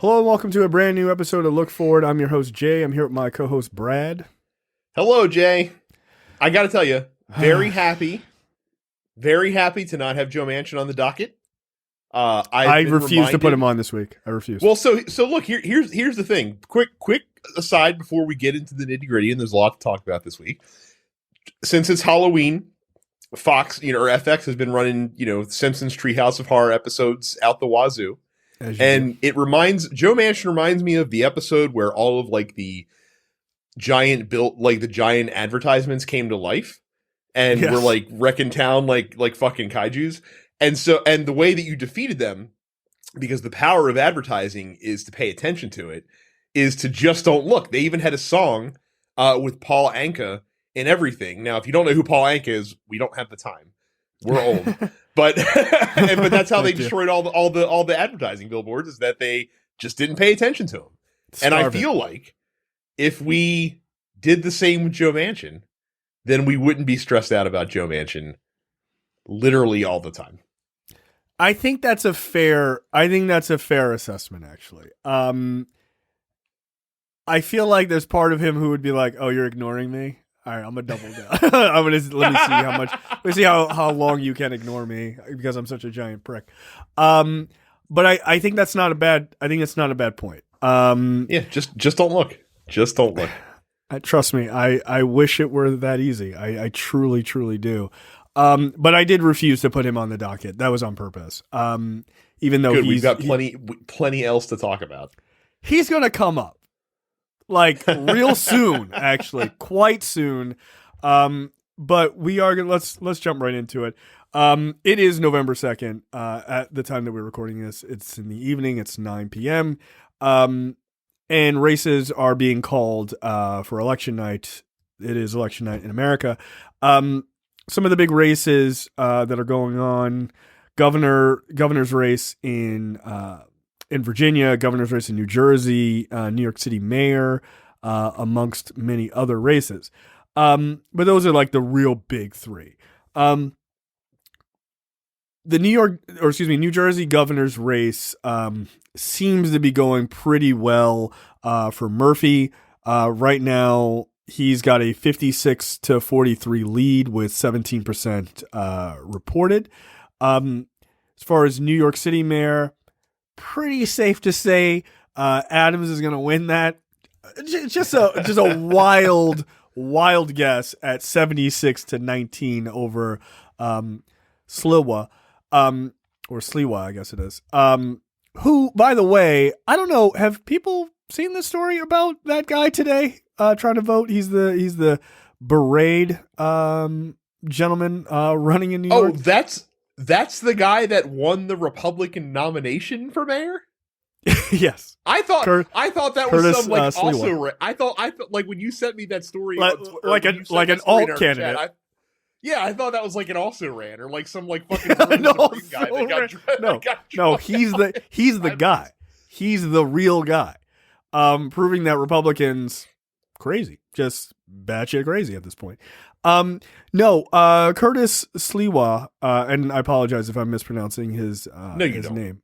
Hello and welcome to a brand new episode of Look Forward. I'm your host, Jay. I'm here with my co-host, Brad. Hello, Jay. I got to tell you, very happy to not have Joe Manchin on the docket. I refuse to put him on this week. I refuse. Well, so look, here's the thing. Quick aside before we get into the nitty-gritty, and there's a lot to talk about this week. Since it's Halloween, Fox, or FX has been running, Simpsons Treehouse of Horror episodes out the wazoo. And Joe Manchin reminds me of the episode where all of the giant advertisements came to life and were wrecking town like fucking kaijus. And the way that you defeated them, because the power of advertising is to pay attention to it, is to just don't look. They even had a song with Paul Anka and everything. Now, if you don't know who Paul Anka is, we don't have the time. We're old. But but that's how they destroyed all the advertising billboards, is that they just didn't pay attention to them. And I feel like if we did the same with Joe Manchin, then we wouldn't be stressed out about Joe Manchin literally all the time. I think that's a fair assessment, actually. I feel like there's part of him who would be like, "Oh, you're ignoring me? All right, I'm gonna double down. Let me see how long you can ignore me because I'm such a giant prick." But I think that's not a bad. I think it's not a bad point. Just don't look. Just don't look. Trust me, I wish it were that easy. I truly do. But I did refuse to put him on the docket. That was on purpose. Even though we've got plenty else to talk about. He's gonna come up. Real soon, actually, quite soon. But we are gonna let's jump right into it. It is November 2nd. At the time that we're recording this, it's in the evening. It's 9 p.m. And races are being called for election night. It is election night in America. Some of the big races that are going on: governor's race in Virginia, governor's race in New Jersey, New York City mayor, amongst many other races. But those are the real big three. The New Jersey governor's race seems to be going pretty well for Murphy. Right now, he's got a 56-43 lead with 17% reported. As far as New York City mayor, pretty safe to say Adams is going to win that. Just a wild guess at 76-19 over Sliwa, or Sliwa, I guess it is. Who, by the way, I don't know, have people seen this story about that guy today trying to vote? He's the beret gentleman running in New York. Oh, that's the guy that won the Republican nomination for mayor? Yes. I thought that Curtis, was some also. I thought when you sent me that story, like an alt candidate. I thought that was an also ran or some fucking guy that got he's the guy. He's the real guy. Proving that Republicans crazy, just batshit crazy at this point. Curtis Sliwa, and I apologize if I'm mispronouncing his name.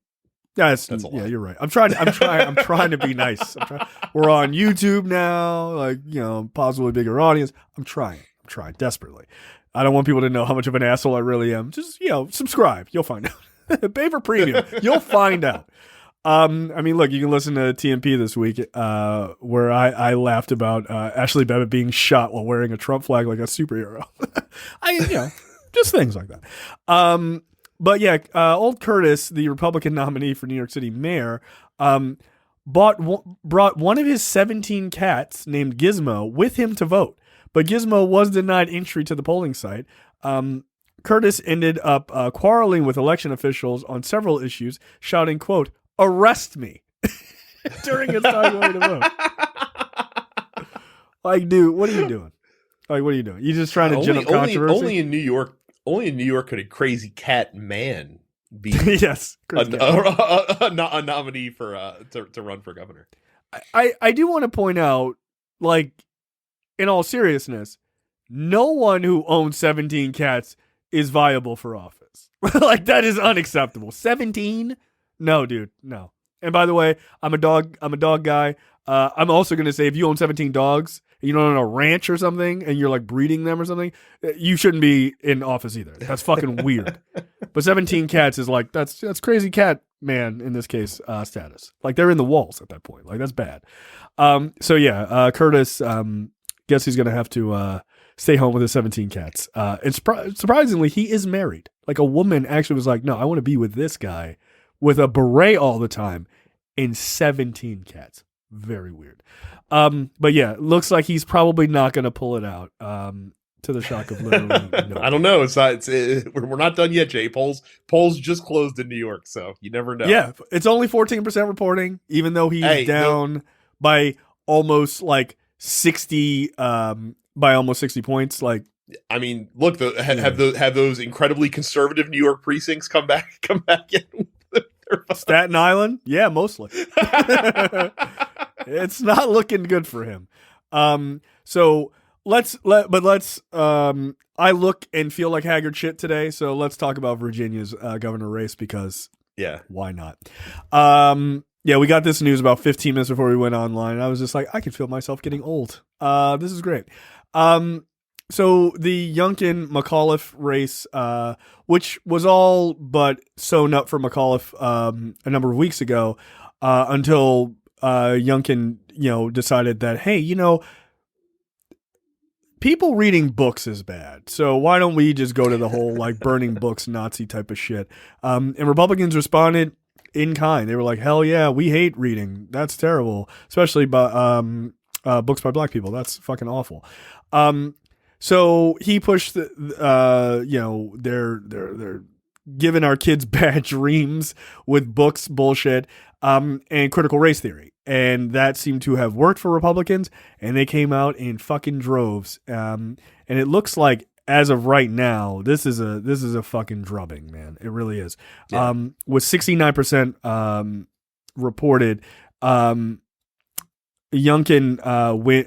Yeah, you're right. I'm trying to be nice. We're on YouTube now, possibly bigger audience. I'm trying desperately. I don't want people to know how much of an asshole I really am. Just, subscribe. You'll find out. Pay for premium. You'll find out. Look, you can listen to TMP this week, where I laughed about Ashley Babbitt being shot while wearing a Trump flag like a superhero. Just things like that. But yeah, old Curtis, the Republican nominee for New York City mayor, brought one of his 17 cats named Gizmo with him to vote, but Gizmo was denied entry to the polling site. Curtis ended up quarreling with election officials on several issues, shouting, quote, "Arrest me," during his time going to vote. Dude, what are you doing? What are you doing? You just trying to gin up controversy? Only in New York could a crazy cat man be yes, a nominee for to run for governor. I do want to point out, in all seriousness, no one who owns 17 cats is viable for office. That is unacceptable. 17? No, dude, no. And by the way, I'm a dog guy. I'm also going to say if you own 17 dogs, you know, on a ranch or something, and you're like breeding them or something, you shouldn't be in office either. That's fucking weird. But 17 cats is like, that's crazy cat man in this case status. Like they're in the walls at that point. Like that's bad. So yeah, Curtis, guess he's going to have to stay home with his 17 cats. And surprisingly, he is married. Like a woman actually was like, no, I want to be with this guy with a beret all the time and 17 cats. Very weird. But yeah, looks like he's probably not going to pull it out. To the shock of literally nobody. I don't know. We're not done yet, Jay. Polls just closed in New York, so you never know. Yeah, it's only 14% reporting, even though he's down by almost like 60 by almost 60 points. Like, I mean, look, have those incredibly conservative New York precincts come back in. Staten Island? Yeah, mostly. It's not looking good for him. So let's I look and feel like haggard shit today, so let's talk about Virginia's governor race because why not? Yeah, we got this news about 15 minutes before we went online, and I was just like, I can feel myself getting old. This is great. So the Youngkin-McAuliffe race, which was all but sewn up for McAuliffe a number of weeks ago, until Youngkin, decided that, hey, people reading books is bad. So why don't we just go to the whole like burning books Nazi type of shit? And Republicans responded in kind. They were like, hell yeah, we hate reading. That's terrible, especially by books by black people. That's fucking awful. So he pushed they're giving our kids bad dreams with books bullshit and critical race theory. And that seemed to have worked for Republicans, and they came out in fucking droves. And it looks like, as of right now, this is a fucking drubbing, man. It really is. Yeah. With 69% reported, Youngkin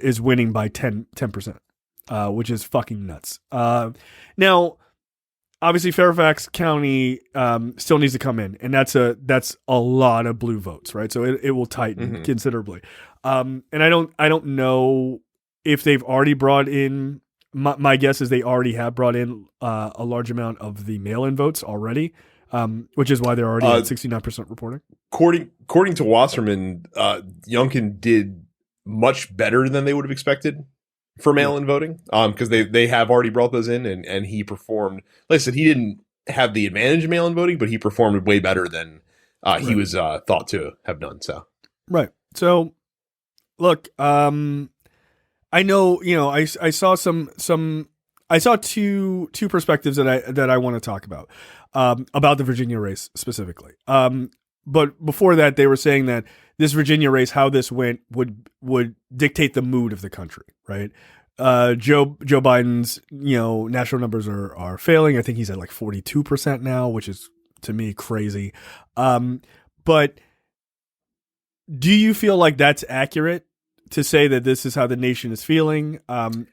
is winning by 10%. Which is fucking nuts. Now, obviously, Fairfax County still needs to come in, and that's a lot of blue votes, right? So it will tighten considerably. And I don't know if they've already brought in. My guess is they already have brought in a large amount of the mail-in votes already, which is why they're already at 69% reporting. According to Wasserman, Youngkin did much better than they would have expected for mail-in voting, because they have already brought those in, and he performed. Like I said, he didn't have the advantage of mail-in voting, but he performed way better than he was thought to have done. So right. So look, I know I saw I saw two perspectives that I want to talk about the Virginia race specifically. But before that, they were saying that this Virginia race, how this went, would dictate the mood of the country, right? Joe Biden's national numbers are failing. I think he's at like 42% now, which is to me crazy. But do you feel like that's accurate to say that this is how the nation is feeling,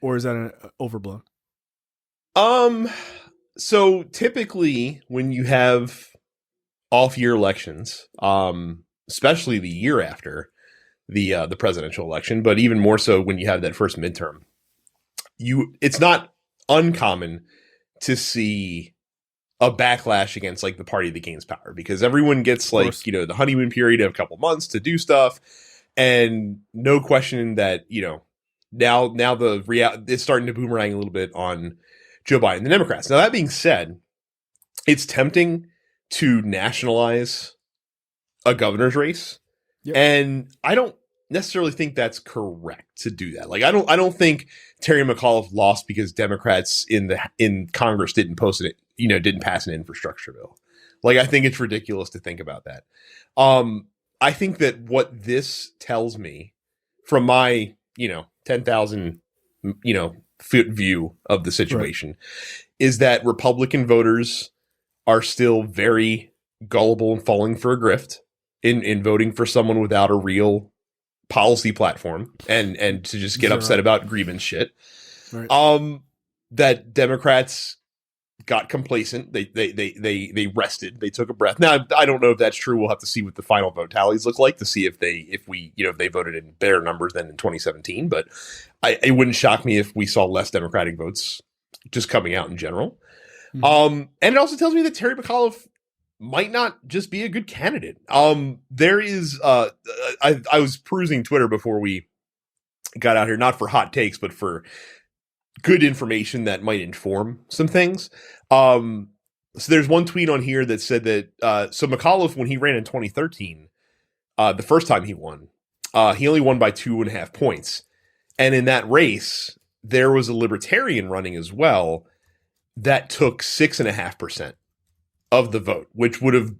or is that overblown? So typically when you have off-year elections, especially the year after the presidential election, but even more so when you have that first midterm, it's not uncommon to see a backlash against like the party that gains power, because everyone gets like, the honeymoon period of a couple months to do stuff. And no question that, now it's starting to boomerang a little bit on Joe Biden, the Democrats. Now, that being said, it's tempting to nationalize a governor's race. Yep. And I don't necessarily think that's correct to do that. Like, I don't think Terry McAuliffe lost because Democrats in Congress didn't pass an infrastructure bill. Like, I think it's ridiculous to think about that. I think that what this tells me from my, 10,000, foot view of the situation is that Republican voters are still very gullible and falling for a grift in voting for someone without a real policy platform and to just get upset about grievance shit. Right. That Democrats got complacent. They rested. They took a breath. Now, I don't know if that's true. We'll have to see what the final vote tallies look like to see if they voted in better numbers than in 2017. But it wouldn't shock me if we saw less Democratic votes just coming out in general. Mm-hmm. And it also tells me that Terry McAuliffe might not just be a good candidate. There is I was perusing Twitter before we got out here, not for hot takes, but for good information that might inform some things. So there's one tweet on here that said that so McAuliffe, when he ran in 2013, the first time he won, he only won by 2.5 points. And in that race, there was a libertarian running as well that took 6.5% of the vote, which would have,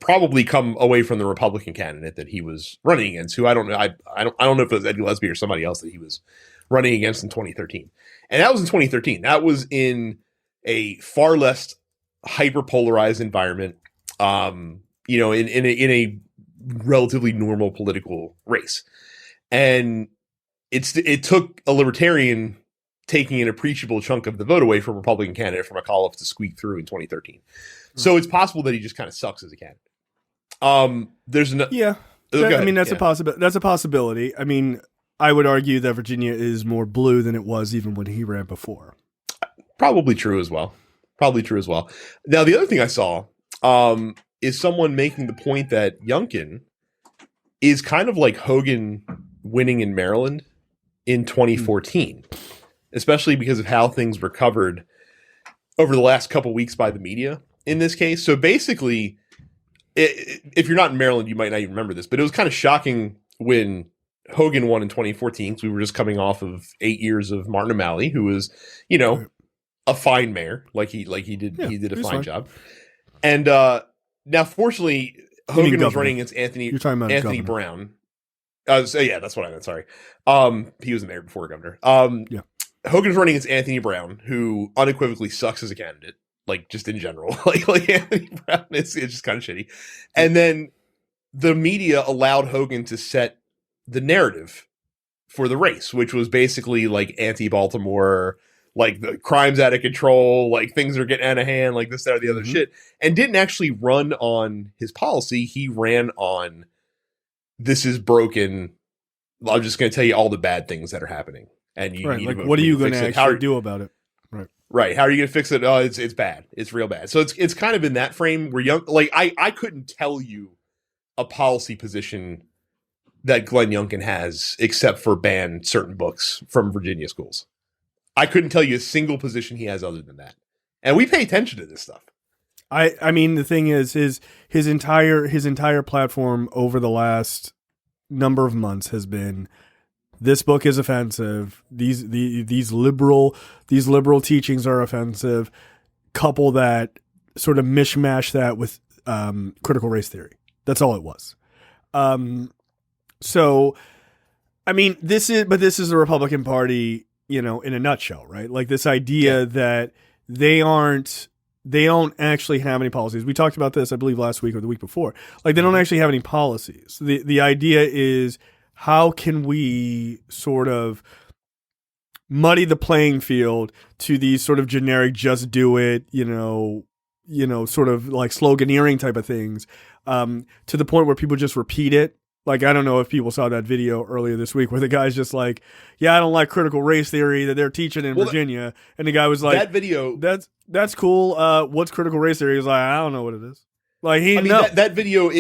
probably come away from the Republican candidate that he was running against, who I don't know. I don't know if it was Eddie Lesby or somebody else that he was running against in 2013. And that was in 2013. That was in a far less hyper-polarized environment, in a relatively normal political race. And it took a libertarian taking an appreciable chunk of the vote away from a Republican candidate from McAuliffe to squeak through in 2013. Mm-hmm. So it's possible that he just kind of sucks as a candidate. That's a possibility. I mean, I would argue that Virginia is more blue than it was even when he ran before. Probably true as well. Now, the other thing I saw is someone making the point that Youngkin is kind of like Hogan winning in Maryland in 2014, especially because of how things were covered over the last couple weeks by the media in this case. So basically, if you're not in Maryland, you might not even remember this, but it was kind of shocking when Hogan won in 2014 because we were just coming off of 8 years of Martin O'Malley, who was, a fine mayor. He did a fine job. And now, fortunately, Hogan was running against Anthony Brown. So yeah, that's what I meant. Sorry. He was the mayor before governor. Hogan's running against Anthony Brown, who unequivocally sucks as a candidate, just in general. like Anthony Brown is just kind of shitty. And then the media allowed Hogan to set the narrative for the race, which was basically anti-Baltimore, the crime's out of control, things are getting out of hand, this, that, or the other shit, and didn't actually run on his policy. He ran on, this is broken. I'm just going to tell you all the bad things that are happening. And you need to what are you going to actually do about it? Right. How are you going to fix it? Oh, it's bad. It's real bad. So it's kind of in that frame where I couldn't tell you a policy position that Glenn Youngkin has, except for ban certain books from Virginia schools. I couldn't tell you a single position he has other than that. And we pay attention to this stuff. I mean, the thing is, his entire platform over the last number of months has been, this book is offensive. These liberal teachings are offensive. Couple that, sort of mishmash that with critical race theory. That's all it was. So, I mean, this is the Republican Party, in a nutshell, right? This idea that they don't actually have any policies. We talked about this, I believe, last week or the week before. They don't actually have any policies. The idea is, how can we sort of muddy the playing field to these sort of generic, just do it, sort of sloganeering type of things, to the point where people just repeat it. I don't know if people saw that video earlier this week where the guy's just I don't like critical race theory that they're teaching in Virginia. And the guy was like, that video, that's cool. What's critical race theory? He's like, I don't know what it is. That video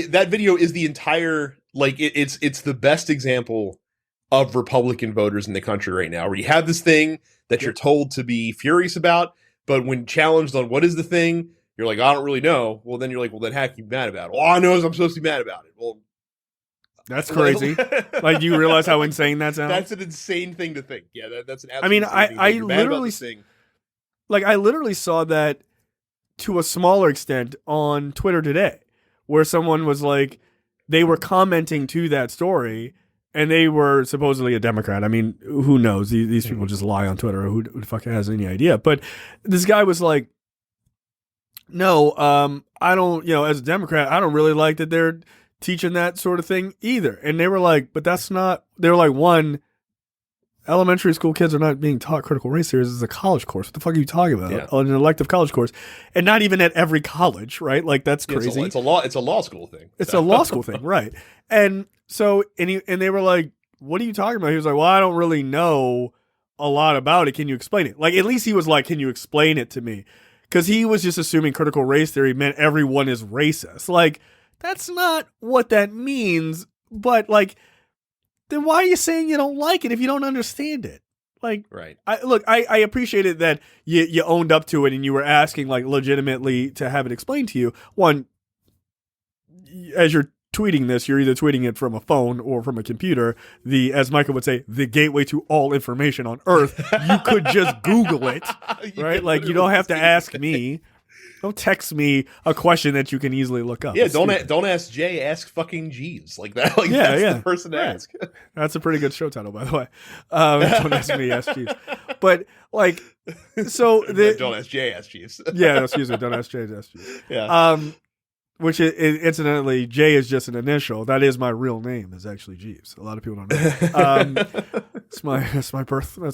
is the entire, it's the best example of Republican voters in the country right now, where you have this thing that you're told to be furious about, but when challenged on what is the thing, you're like, I don't really know. Well, then you're like, well, then how can you be mad about it? Well, I know I'm supposed to be mad about it. Well, that's crazy. Do you realize how insane that sounds? That's an insane thing to think. Yeah, that's an absolute. I mean, I literally saw that to a smaller extent on Twitter today, where someone was they were commenting to that story, and they were supposedly a Democrat. I mean, who knows? These people just lie on Twitter. Who the fuck has any idea? But this guy was like, no, I don't, as a Democrat, I don't really like that they're teaching that sort of thing either. And they were like, but that's not, they were like, one, elementary school kids are not being taught critical race theory. This is a college course. What the fuck are you talking about? Yeah. An elective college course, and not even at every college, right? Like that's crazy. It's a law school thing. It's a law school thing, right? And so, and they were like, "What are you talking about?" He was like, "Well, I don't really know a lot about it. Can you explain it?" Like, at least he was like, "Can you explain it to me?" Because he was just assuming critical race theory meant everyone is racist. Like, that's not what that means. But like, then why are you saying you don't like it if you don't understand it? Like, right. I appreciated that you owned up to it and you were asking like legitimately to have it explained to you. One, as you're tweeting this, you're either tweeting it from a phone or from a computer. As Michael would say, the gateway to all information on earth. You could just Google it, right? Like, you don't have to ask me. Don't text me a question that you can easily look up. Yeah, don't ask Jay, ask fucking Jeeves. Like that. Like, that's the person to ask. That's a pretty good show title, by the way. Don't ask me, ask Jeeves. But like, so don't ask Jay, ask Jeeves. Yeah, excuse me. Don't ask Jay, ask Jeeves. Yeah. Which incidentally, Jay is just an initial. That is my real name. Is actually Jeeves. A lot of people don't know. That's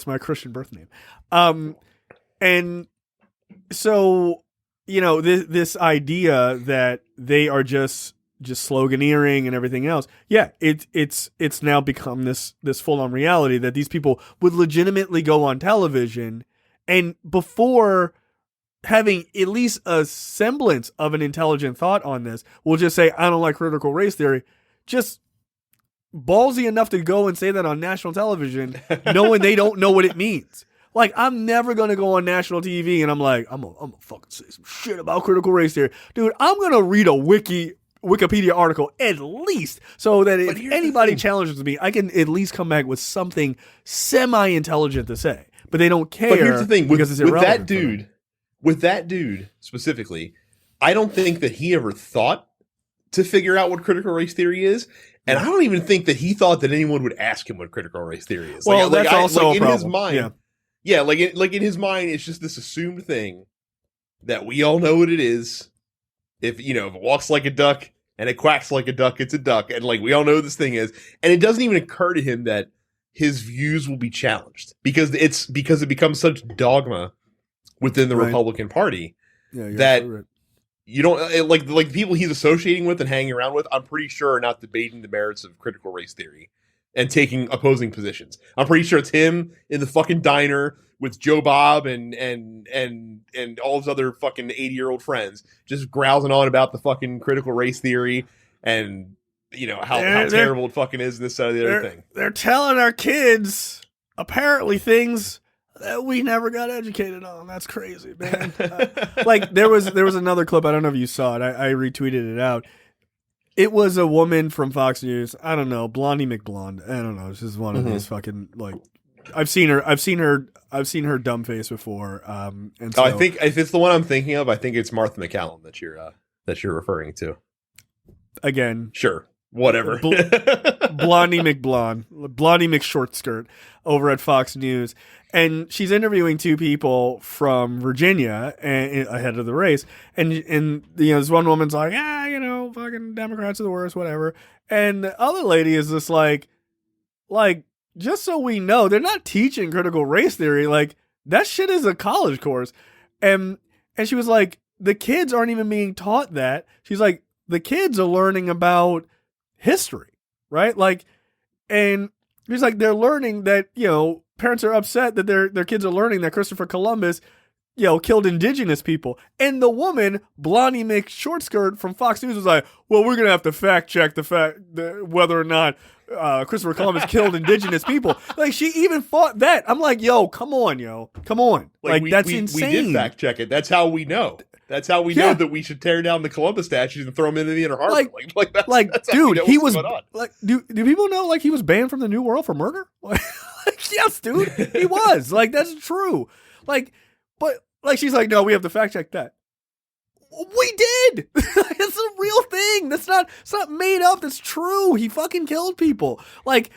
my Christian birth name. And so, you know, this idea that they are just sloganeering and everything else. Yeah, it's now become this full on reality that these people would legitimately go on television and before having at least a semblance of an intelligent thought on this, will just say, I don't like critical race theory. Just ballsy enough to go and say that on national television, knowing they don't know what it means. Like, I'm never going to go on national TV and I'm like, I'm gonna fucking say some shit about critical race theory. Dude, I'm going to read a Wikipedia article at least so that if anybody challenges me, I can at least come back with something semi-intelligent to say. But they don't care. But here's the thing, with that dude specifically, I don't think that he ever thought to figure out what critical race theory is. And I don't even think that he thought that anyone would ask him what critical race theory is. Well, that's also in his mind. Yeah, like in his mind, it's just this assumed thing that we all know what it is. If it walks like a duck and it quacks like a duck, it's a duck. And like, we all know what this thing is. And it doesn't even occur to him that his views will be challenged because it becomes such dogma within the Republican Party that you don't like the people he's associating with and hanging around with. I'm pretty sure are not debating the merits of critical race theory and taking opposing positions. I'm pretty sure it's him in the fucking diner with Joe Bob and all his other fucking 80-year-old friends just grousing on about the fucking critical race theory and how terrible it fucking is and this side of the other thing. They're telling our kids apparently things that we never got educated on. That's crazy, man. Like there was another clip. I don't know if you saw it. I retweeted it out. It was a woman from Fox News. I don't know, Blondie McBlonde. I don't know. She's one of these fucking like. I've seen her dumb face before. And so, I think if it's the one I'm thinking of, I think it's Martha McCallum that you're referring to. Again, sure. Whatever. Blondie McShortskirt over at Fox News. And she's interviewing two people from Virginia ahead of the race. And this one woman's like, fucking Democrats are the worst, whatever. And the other lady is just like, just so we know, they're not teaching critical race theory. Like, that shit is a college course. And she was like, the kids aren't even being taught that. She's like, the kids are learning about history, right? Like, and he's like, they're learning that, parents are upset that their kids are learning that Christopher Columbus, killed indigenous people. And the woman, Blondie McShortskirt from Fox News was like, well, we're going to have to fact check whether or not Christopher Columbus killed indigenous people. Like, she even fought that. I'm like, come on. Like that's insane. We did fact check it. That's how we know. That's how we know that we should tear down the Columbus statues and throw them into the Inner Harbor. That's dude, he was like, do people know like he was banned from the New World for murder? Like, yes, dude, he was. Like, that's true. Like, but like, she's like, no, we have to fact check that. We did. It's a real thing. It's not made up. That's true. He fucking killed people. Like,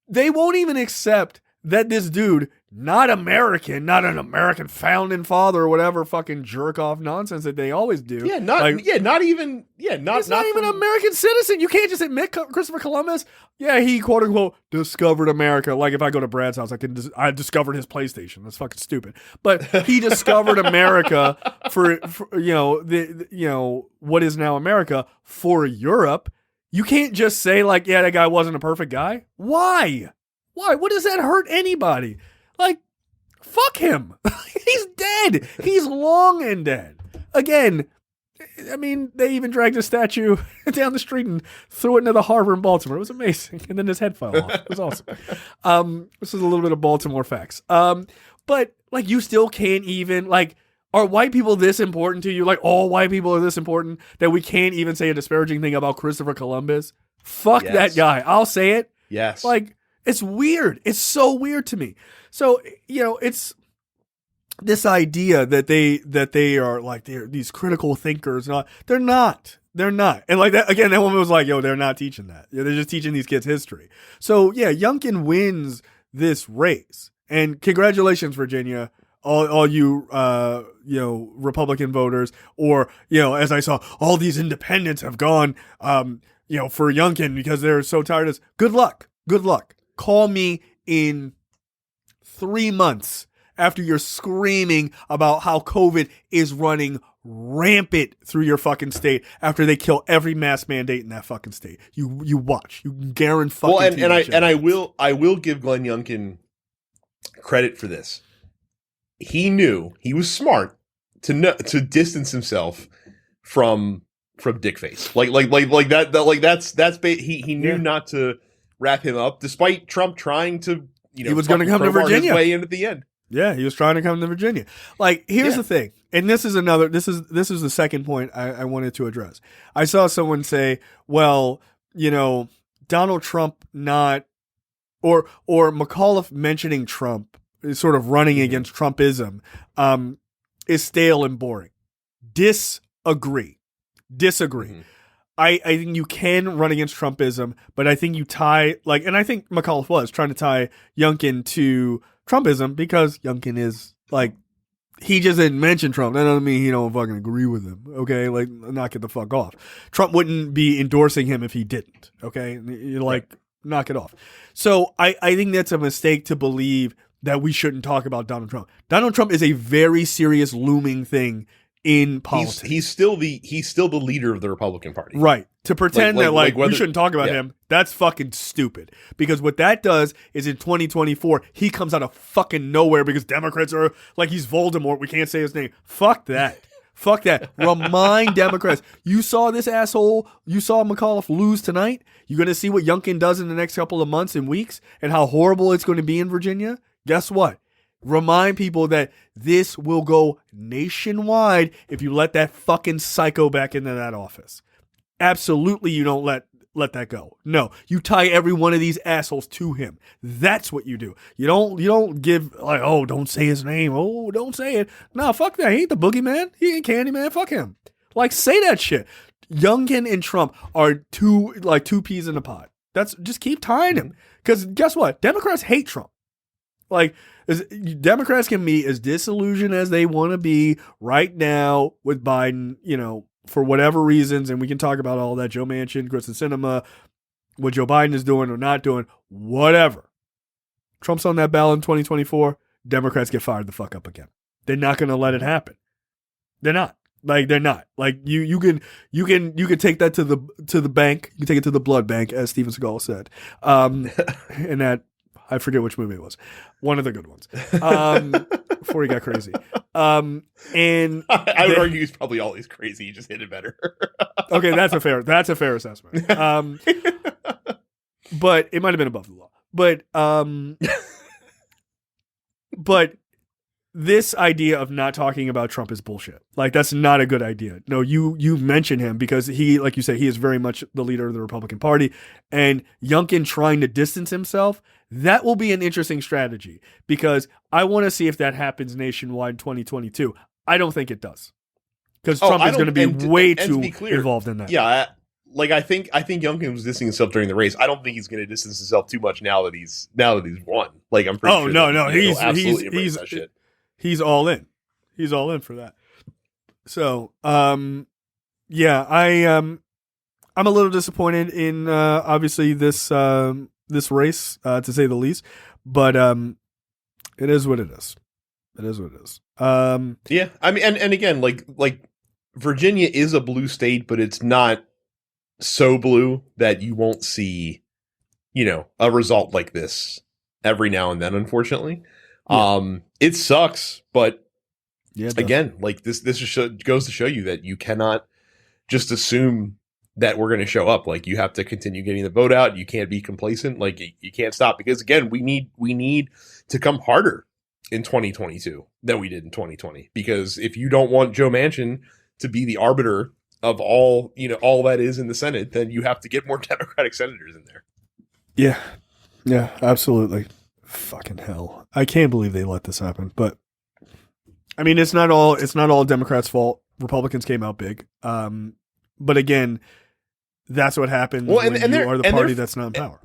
they won't even accept that this dude not American, not an American founding father or whatever fucking jerk off nonsense that they always do. Yeah, not even an American citizen. You can't just admit Christopher Columbus. Yeah, he quote unquote discovered America. Like if I go to Brad's house, I discovered his PlayStation. That's fucking stupid. But he discovered America for what is now America for Europe. You can't just say like, yeah, that guy wasn't a perfect guy. Why? What does that hurt anybody? Like, fuck him. He's dead. He's long and dead. Again, I mean, they even dragged a statue down the street and threw it into the harbor in Baltimore. It was amazing. And then his head fell off. It was awesome. This is a little bit of Baltimore facts. But, like, you still can't even, like, are white people this important to you? Like, all white people are this important that we can't even say a disparaging thing about Christopher Columbus? Fuck that guy. I'll say it. Yes. Like, it's weird. It's so weird to me. So, it's this idea that they are like, they're these critical thinkers. They're not. And like that, again, that woman was like, yo, they're not teaching that. They're just teaching these kids history. So yeah, Youngkin wins this race. And congratulations, Virginia. All you, Republican voters, or, as I saw, all these independents have gone, for Youngkin because they're so tired of this. Good luck. Call me in 3 months after you're screaming about how COVID is running rampant through your fucking state after they kill every mask mandate in that fucking state. You watch. You guarantee fucking. Well, I will give Glenn Youngkin credit for this. He knew, he was smart to distance himself from Dickface. He knew not to wrap him up, despite Trump trying to, he was going to come to Virginia. His way in at the end. Yeah, he was trying to come to Virginia. Like, here's the thing, and this is the second point I wanted to address. I saw someone say, well, Donald Trump not, or McAuliffe mentioning Trump, sort of running against Trumpism, is stale and boring. Disagree. Mm-hmm. I think you can run against Trumpism, but I think you tie, like, and I think McAuliffe was trying to tie Youngkin to Trumpism because Youngkin is, like, he just didn't mention Trump. That doesn't mean he don't fucking agree with him, okay? Like, knock it the fuck off. Trump wouldn't be endorsing him if he didn't, okay? Knock it off. So I think that's a mistake to believe that we shouldn't talk about Donald Trump. Donald Trump is a very serious looming thing in politics. He's still the leader of the Republican Party. Right. To pretend that we shouldn't talk about him, that's fucking stupid. Because what that does is in 2024, he comes out of fucking nowhere because Democrats are like, he's Voldemort. We can't say his name. Fuck that. Fuck that. Remind Democrats. You saw this asshole. You saw McAuliffe lose tonight. You're going to see what Youngkin does in the next couple of months and weeks and how horrible it's going to be in Virginia. Guess what? Remind people that this will go nationwide if you let that fucking psycho back into that office. Absolutely, you don't let that go. No, you tie every one of these assholes to him. That's what you do. You don't give like, oh, don't say his name. Oh, don't say it. No, fuck that. He ain't the boogeyman. He ain't Candyman. Fuck him. Like, say that shit. Youngkin and Trump are two peas in a pod. Just keep tying him. Because guess what? Democrats hate Trump. Like, Democrats can be as disillusioned as they want to be right now with Biden, for whatever reasons, and we can talk about all that. Joe Manchin, Kristen Sinema, what Joe Biden is doing or not doing, whatever. Trump's on that ballot in 2024. Democrats get fired the fuck up again. They're not going to let it happen. They're not. Like, they're not. Like, you can take that to the bank. You can take it to the blood bank, as Steven Seagal said. And that, I forget which movie it was. One of the good ones. Before he got crazy. And I would argue he's probably always crazy. He just hit it better. Okay, that's a fair assessment. But it might have been above the law. But this idea of not talking about Trump is bullshit. Like, that's not a good idea. No, you mention him because he, like you say, he is very much the leader of the Republican Party. And Youngkin trying to distance himself, that will be an interesting strategy because I want to see if that happens nationwide in 2022. I don't think it does because Trump is going to be way too involved in that. Yeah, I think Youngkin was distancing himself during the race. I don't think he's going to distance himself too much now that he's won. Like, I'm pretty sure. No, he's that shit. He's all in. He's all in for that. So, yeah, I'm a little disappointed in obviously this race, to say the least. But it is what it is. It is what it is. Yeah, I mean, and again, like Virginia is a blue state, but it's not so blue that you won't see, a result like this every now and then, unfortunately. Yeah. It sucks, but again, like this just goes to show you that you cannot just assume that we're going to show up. Like, you have to continue getting the vote out. You can't be complacent. Like, you can't stop, because again, we need to come harder in 2022 than we did in 2020. Because if you don't want Joe Manchin to be the arbiter of all that is in the Senate, then you have to get more Democratic senators in there. Yeah, absolutely. Fucking hell. I can't believe they let this happen. But I mean, it's not all Democrats' fault. Republicans came out big. But again, that's what happens when you are the party that's not in power.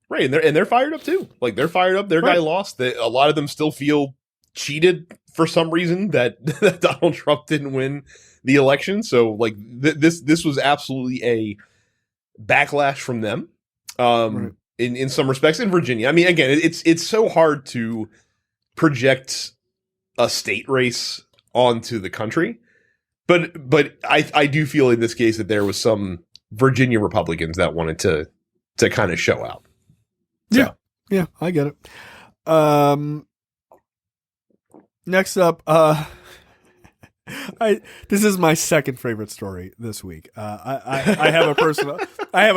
Right, and they're fired up too. Like, they're fired up. Their guy lost. A lot of them still feel cheated for some reason that Donald Trump didn't win the election. So, like, this was absolutely a backlash from them. In some respects, in Virginia. I mean, again, it's so hard to project a state race onto the country, but I do feel in this case that there was some Virginia Republicans that wanted to kind of show out. So. Yeah, I get it. Next up, this is my second favorite story this week. I have a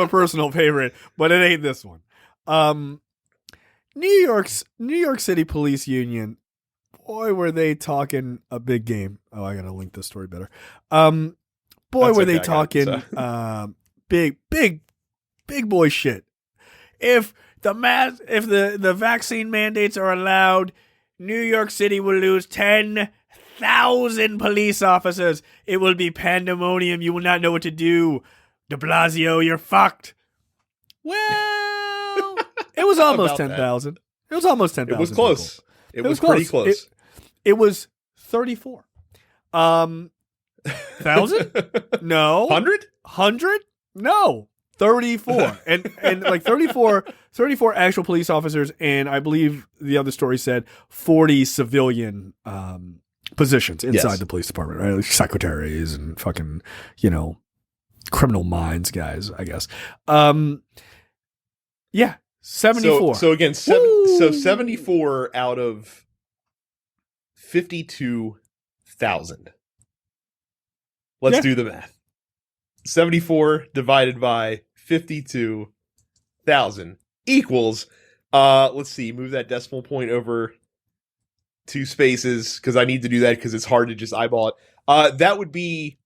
personal favorite, but it ain't this one. New York City Police Union. Boy, were they talking a big game. Oh, I gotta link this story better. Were they talking big boy shit. If the vaccine mandates are allowed, New York City will lose 10,000 police officers. It will be pandemonium. You will not know what to do. De Blasio, you're fucked. Well, it was almost 10,000. It was almost 10,000. It was close. It was pretty close. It was 34. 1,000? No. 100? No. 34. and like 34 actual police officers, and I believe the other story said 40 civilian positions inside the police department, right? Like secretaries and fucking, criminal minds guys, I guess. Yeah, 74. So again, 74 out of 52,000. Let's do the math. 74 divided by 52,000 equals, let's see, move that decimal point over 2 spaces, because I need to do that because it's hard to just eyeball it. That would be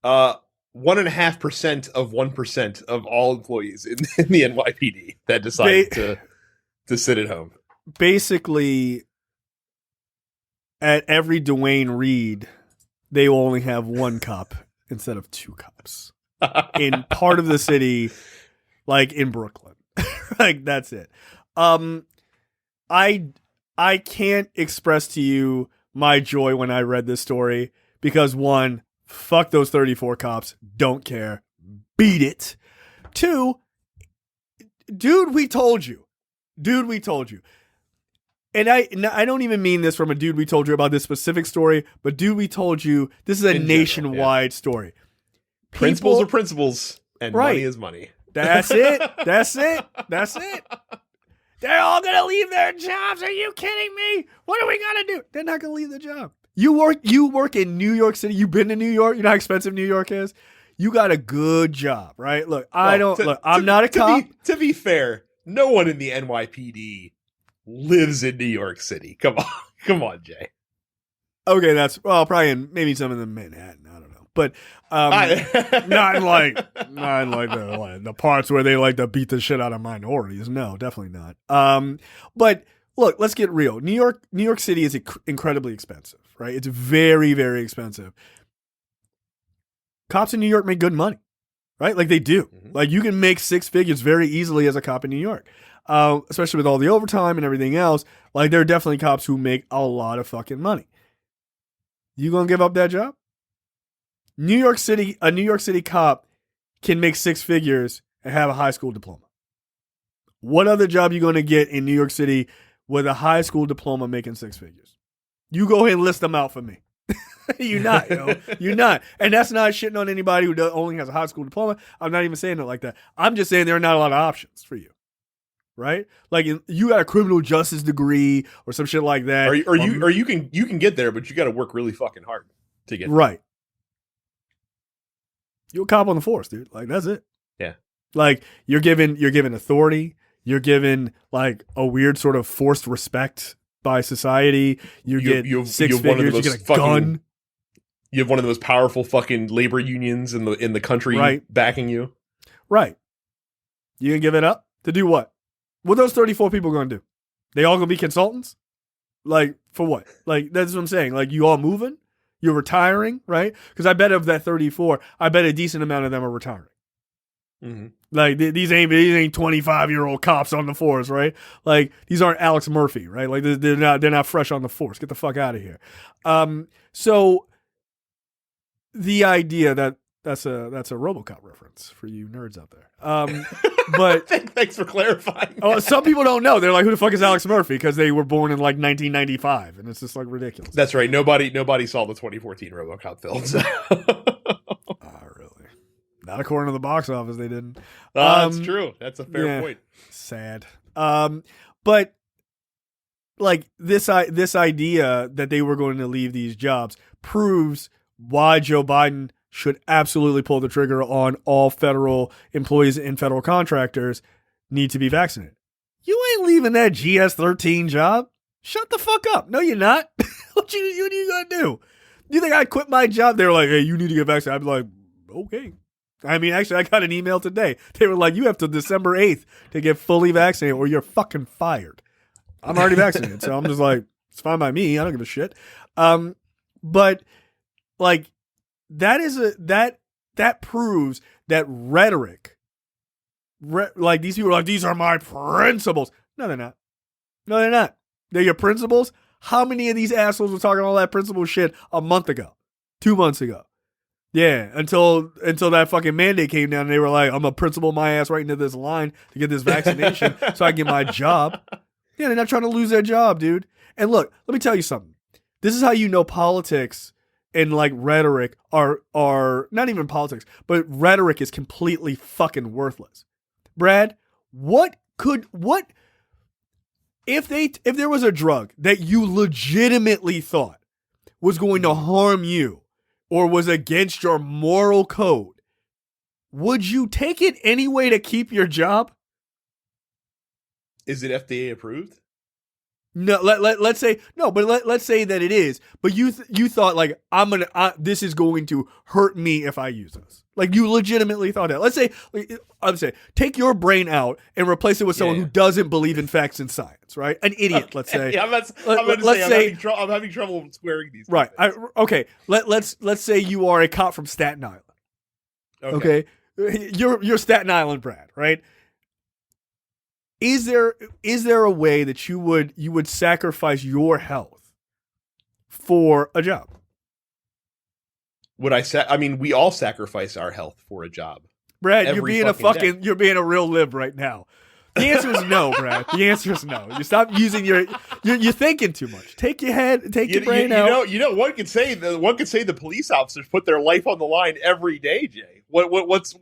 1.5% of 1% of all employees in the NYPD that decided to sit at home. Basically, at every Dwayne Reed, they will only have 1 cop instead of 2 cops in part of the city, like in Brooklyn. Like, that's it. I can't express to you my joy when I read this story, because 1, fuck those 34 cops, don't care, beat it. 2, dude, we told you. And I don't even mean this from a dude we told you about this specific story, but dude, we told you this is a nationwide story. Principles are principles, and money is money. That's it. They're all going to leave their jobs. Are you kidding me? What are we going to do? They're not going to leave the job. You work in New York City. You've been to New York. You know how expensive New York is? You got a good job, right? Look, I'm not a cop. To be fair, no one in the NYPD lives in New York City. Come on, Jay. Okay, that's probably maybe some of them in Manhattan. I don't know, but not in like the parts where they like to beat the shit out of minorities. No, definitely not. But look, let's get real. New York City is incredibly expensive, right? It's very, very expensive. Cops in New York make good money, right? Like, they do. Mm-hmm. Like, you can make 6 figures very easily as a cop in New York. especially with all the overtime and everything else. Like, there are definitely cops who make a lot of fucking money. You gonna give up that job? A New York City cop can make 6 figures and have a high school diploma. What other job you gonna get in New York City with a high school diploma making 6 figures? You go ahead and list them out for me. You're not, You're not. And that's not shitting on anybody who only has a high school diploma. I'm not even saying it like that. I'm just saying there are not a lot of options for you. Right? Like, you got a criminal justice degree or some shit like that. Or you can get there, but you got to work really fucking hard to get there. Right. You're a cop on the force, dude. Like, that's it. Yeah. Like, you're given authority. You're given like a weird sort of forced respect by society. You get 6 figures. You get a gun. You have one of the most powerful fucking labor unions in the country backing you. Right. You gonna give it up to do what? What are those 34 people gonna do? They all gonna be consultants? Like, for what? Like, that's what I'm saying. Like, you all moving? You're retiring, right? Because I bet of that 34, I bet a decent amount of them are retiring. Mm-hmm. Like, these ain't 25-year-old cops on the force, right? Like, these aren't Alex Murphy, right? Like, they're not fresh on the force. Get the fuck out of here. So the idea that's a RoboCop reference for you nerds out there. But thanks for clarifying. Oh, some people don't know. They're like, who the fuck is Alex Murphy? Because they were born in like 1995, and it's just like ridiculous. That's right. Nobody saw the 2014 RoboCop films. Really? Not according to the box office, they didn't. That's true. That's a fair point. Sad. But like this idea that they were going to leave these jobs proves why Joe Biden should absolutely pull the trigger on all federal employees and federal contractors need to be vaccinated. You ain't leaving that GS-13 job. Shut the fuck up. No, you're not. What are you gonna do? You think I'd quit my job? They were like, hey, you need to get vaccinated. I'd be like, okay. I mean, actually, I got an email today. They were like, you have till December 8th to get fully vaccinated or you're fucking fired. I'm already vaccinated. So I'm just like, it's fine by me. I don't give a shit. But like, that proves that rhetoric, like these people are like, these are my principles. No, they're not. No, they're not. They're your principles. How many of these assholes were talking all that principle shit a month ago, 2 months ago? Yeah, until that fucking mandate came down and they were like, I'm going to principle my ass right into this line to get this vaccination so I can get my job. Yeah, they're not trying to lose their job, dude. And look, let me tell you something. This is how you know politics and like rhetoric are not even politics, but rhetoric is completely fucking worthless. Brad, if there was a drug that you legitimately thought was going to harm you or was against your moral code, would you take it anyway to keep your job? Is it FDA approved? No, let's say no, but let's say that it is. But you thought like this is going to hurt me if I use this. Like you legitimately thought that. Let's say I'm saying take your brain out and replace it with someone who doesn't believe in facts and science, right? An idiot, okay. Let's say. Yeah, I'm having trouble squaring these. Right. Okay. Let's say you are a cop from Staten Island. Okay. You're Staten Island, Brad, right? Is there a way that you would sacrifice your health for a job? Would I mean, we all sacrifice our health for a job. Brad, you're being a real lib right now. The answer is no, Brad. The answer is no. You stop using you're thinking too much. Take your brain out. You know, one could say the police officers put their life on the line every day, Jay. What's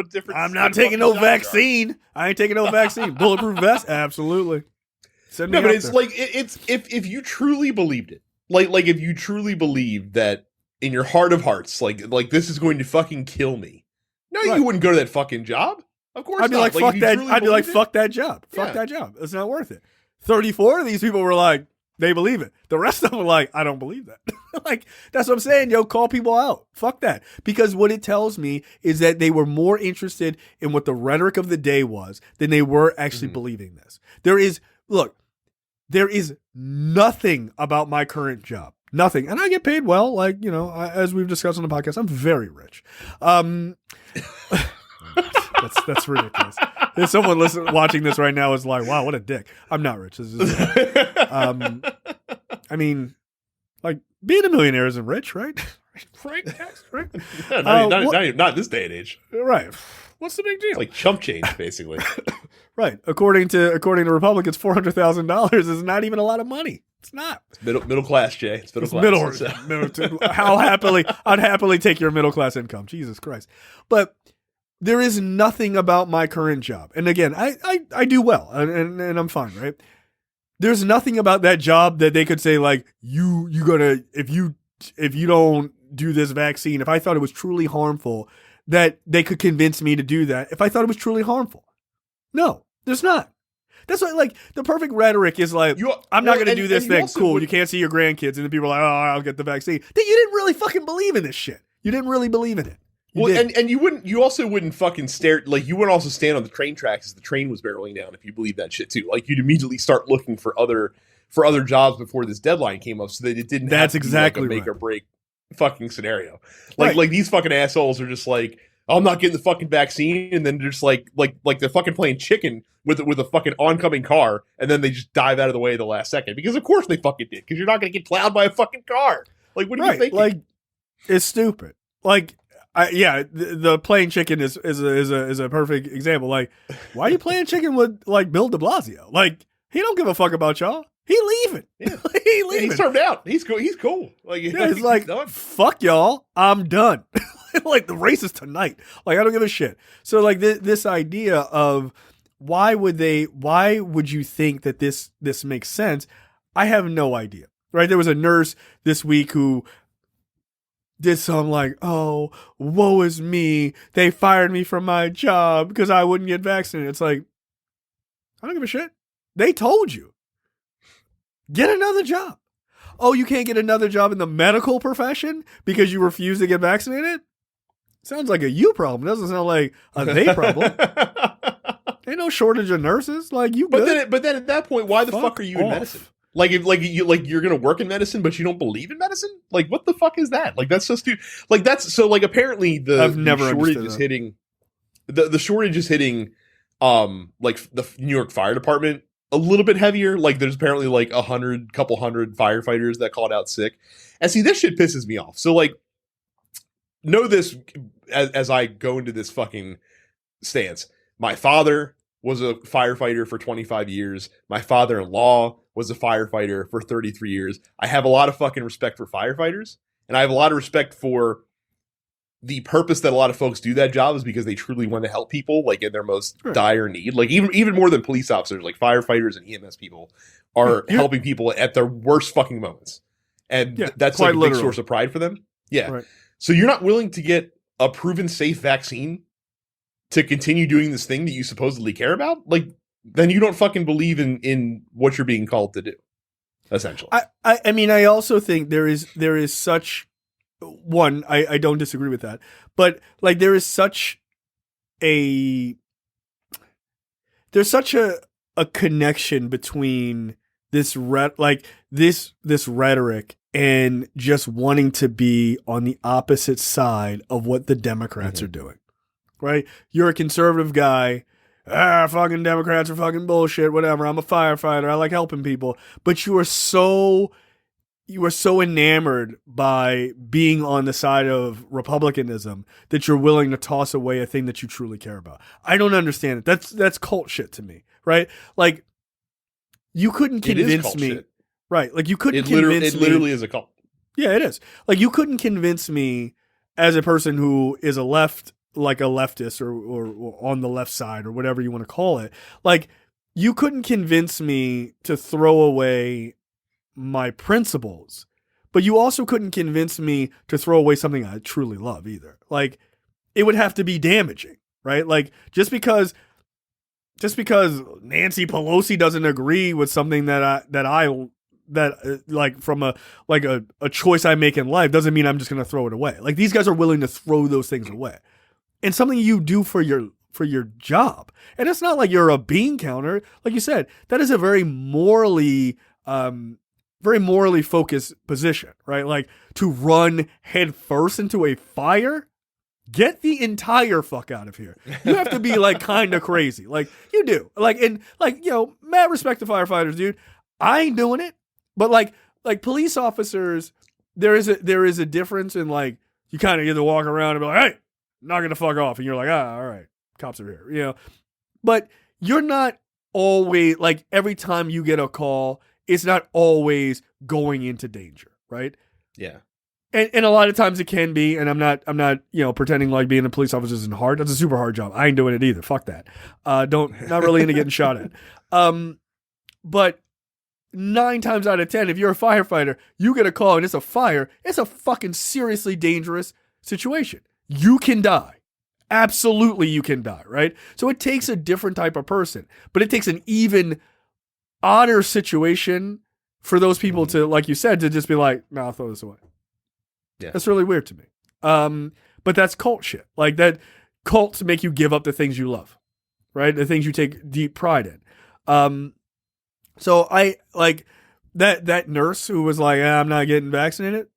different? I'm not taking no vaccine. I ain't taking no vaccine. Bulletproof vest, absolutely. No, but it's like it's if you truly believed it, like if you truly believed that in your heart of hearts, like this is going to fucking kill me. No, you wouldn't go to that fucking job. Of course, I'd be like, fuck that. I'd be like, fuck that job. Fuck that job. It's not worth it. 34 of these people were like, they believe it. The rest of them were like, I don't believe that. Like, that's what I'm saying. Yo, call people out. Fuck that. Because what it tells me is that they were more interested in what the rhetoric of the day was than they were actually believing this. There is nothing about my current job. Nothing. And I get paid well. Like, as we've discussed on the podcast, I'm very rich. That's ridiculous. If someone watching this right now is like, wow, what a dick. I'm not rich. I mean, like, being a millionaire isn't rich, right? Right? Not this day and age. Right. What's the big deal? It's like chump change, basically. Right. According to Republicans, $400,000 is not even a lot of money. It's not. It's middle class, Jay. It's middle class. I'd happily take your middle class income. Jesus Christ. But there is nothing about my current job. And again, I do well and I'm fine, right? There's nothing about that job that they could say, like, you gotta, if you don't do this vaccine, if I thought it was truly harmful, that they could convince me to do that if I thought it was truly harmful. No, there's not. That's why, like, the perfect rhetoric is like, I'm not going to do this thing. Cool, you can't see your grandkids. And then people are like, oh, I'll get the vaccine. That you didn't really fucking believe in this shit. You didn't really believe in it. You also wouldn't fucking stare, like, you wouldn't also stand on the train tracks as the train was barreling down if you believe that shit too. Like, you'd immediately start looking for other jobs before this deadline came up so that it didn't have to exactly be like a make or break fucking scenario. Like these fucking assholes are just like, I'm not getting the fucking vaccine, and then they're just like they're fucking playing chicken with a fucking oncoming car, and then they just dive out of the way at the last second. Because of course they fucking did, because you're not gonna get plowed by a fucking car. Like, what are you thinking? Like, it's stupid. Like, the playing chicken is a perfect example. Like, why are you playing chicken with, like, Bill de Blasio? Like, he don't give a fuck about y'all. He leaving. Yeah. He leaving. Yeah, he's turned out. He's cool. He's cool. Like, yeah, he's like, fuck y'all. I'm done. Like, the race is tonight. Like, I don't give a shit. So, like, this idea of why would you think that this makes sense? I have no idea. Right? There was a nurse this week who did some like, oh, woe is me. They fired me from my job because I wouldn't get vaccinated. It's like, I don't give a shit. They told you. Get another job. Oh, you can't get another job in the medical profession because you refuse to get vaccinated? Sounds like a you problem. Doesn't sound like a they problem. Ain't no shortage of nurses. Like, you good. But then at that point, why the fuck are you in medicine? Like, you're gonna work in medicine, but you don't believe in medicine? Like, what the fuck is that? Like, that's so stupid. Like, that's so, like, apparently the shortage is hitting. The shortage is hitting, like, the New York Fire Department a little bit heavier. Like, there's apparently like couple hundred firefighters that called out sick. And see, this shit pisses me off. So, like, know this as I go into this fucking stance. My father was a firefighter for 25 years. My father-in-law was a firefighter for 33 years. I have a lot of fucking respect for firefighters, and I have a lot of respect for the purpose that a lot of folks do that job is because they truly want to help people, like, in their most dire need. Like, even more than police officers, like firefighters and EMS people are helping people at their worst fucking moments. And that's like a big source of pride for them. Yeah. Right. So you're not willing to get a proven safe vaccine to continue doing this thing that you supposedly care about? Like, then you don't fucking believe in what you're being called to do, essentially. I mean, I also think there is such one, I don't disagree with that, but like there's such a connection between this rhetoric and just wanting to be on the opposite side of what the Democrats are doing. Right? You're a conservative guy. Fucking Democrats are fucking bullshit, whatever. I'm a firefighter. I like helping people. But you are so enamored by being on the side of Republicanism that you're willing to toss away a thing that you truly care about. I don't understand it. That's cult shit to me, right? Like, you couldn't convince me. Shit. Right. Like, you couldn't convince me. It literally is a cult. Yeah, it is. Like, you couldn't convince me as a person who is a leftist or on the left side or whatever you want to call it. Like, you couldn't convince me to throw away my principles, but you also couldn't convince me to throw away something I truly love either. Like, it would have to be damaging, right? Like, just because Nancy Pelosi doesn't agree with something like from a choice I make in life doesn't mean I'm just going to throw it away. Like, these guys are willing to throw those things away. And something you do for your job. And it's not like you're a bean counter. Like you said, that is a very morally focused position, right? Like, to run head first into a fire, Get the entire fuck out of here. You have to be like kind of crazy. Like you do. Like, and like, mad respect to firefighters, dude. I ain't doing it. But like police officers, there is a difference in like, you kind of get to walk around and be like, hey, not going to fuck off. And you're like, all right, cops are here, But you're not always, like every time you get a call, it's not always going into danger, right? Yeah. And a lot of times it can be, and I'm not pretending like being a police officer isn't hard. That's a super hard job. I ain't doing it either. Fuck that. Not really into getting shot at. But 9 times out of 10, if you're a firefighter, you get a call and it's a fire. It's a fucking seriously dangerous situation. You can die. Absolutely, you can die, right? So it takes a different type of person, but it takes an even odder situation for those people to, like you said, to just be like, no, I'll throw this away. Yeah. That's really weird to me. But that's cult shit. Like that cults make you give up the things you love, right? The things you take deep pride in. So I like that nurse who was like, I'm not getting vaccinated.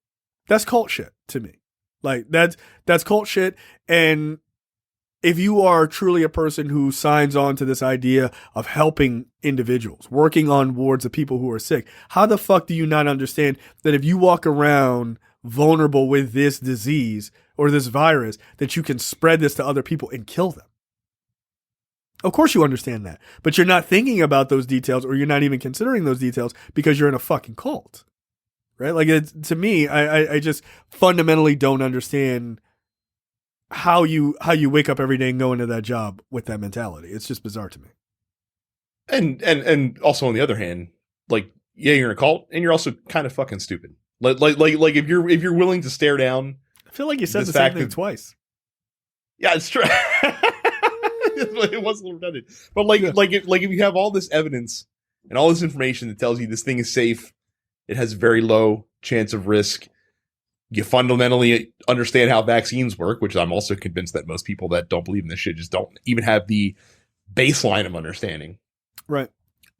That's cult shit to me. Like that's cult shit. And if you are truly a person who signs on to this idea of helping individuals, working on wards of people who are sick, how the fuck do you not understand that if you walk around vulnerable with this disease or this virus, that you can spread this to other people and kill them? Of course you understand that, but you're not thinking about those details, or you're not even considering those details because you're in a fucking cult, right? Like to me, I just fundamentally don't understand how you wake up every day and go into that job with that mentality. It's just bizarre to me. And also on the other hand, like, yeah, you're in a cult and you're also kind of fucking stupid. Like if you're willing to stare down. I feel like you said the same thing twice. Yeah, it's true. It wasn't redundant. But like if you have all this evidence and all this information that tells you this thing is safe, it has very low chance of risk. You fundamentally understand how vaccines work, which I'm also convinced that most people that don't believe in this shit just don't even have the baseline of understanding. Right.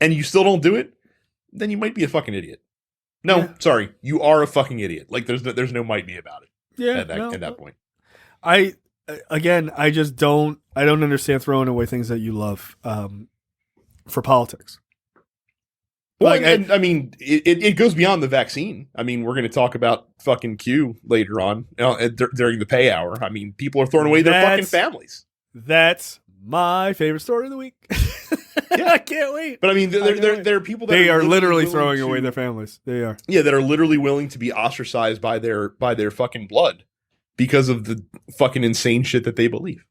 And you still don't do it, then you might be a fucking idiot. No, sorry. You are a fucking idiot. Like there's no might be about it. Yeah. At that point. I just don't understand throwing away things that you love for politics. Well, like, I mean, it goes beyond the vaccine. I mean, we're going to talk about fucking Q later on during the pay hour. I mean, people are throwing away their fucking families. That's my favorite story of the week. Yeah. I can't wait. But I mean, there are people that they are literally throwing away their families. They are. Yeah, that are literally willing to be ostracized by their fucking blood because of the fucking insane shit that they believe.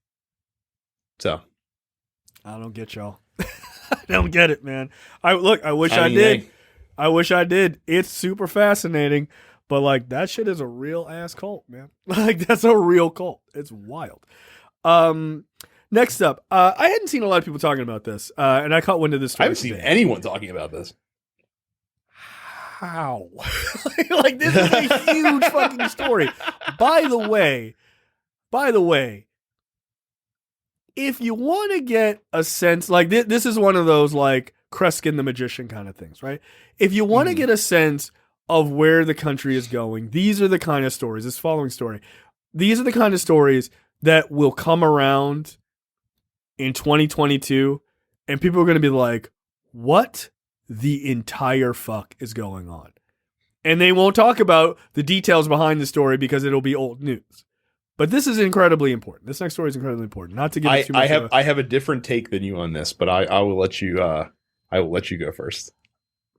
So, I don't get y'all. I don't get it, man. I wish I did. Hey. I wish I did. It's super fascinating, but like that shit is a real ass cult, man. Like that's a real cult. It's wild. Next up, I hadn't seen a lot of people talking about this, and I caught wind of this story. I haven't seen anyone talking about this. How? Like this is a huge fucking story. By the way, if you want to get a sense, like this is one of those like Kreskin the Magician kind of things, right? If you want to get a sense of where the country is going, these are the kind of stories, this following story, these are the kind of stories that will come around in 2022 and people are going to be like, what the entire fuck is going on? And they won't talk about the details behind the story because it'll be old news. But this is incredibly important. This next story is incredibly important. Not to give too much. I have a different take than you on this, but I will let you. I will let you go first.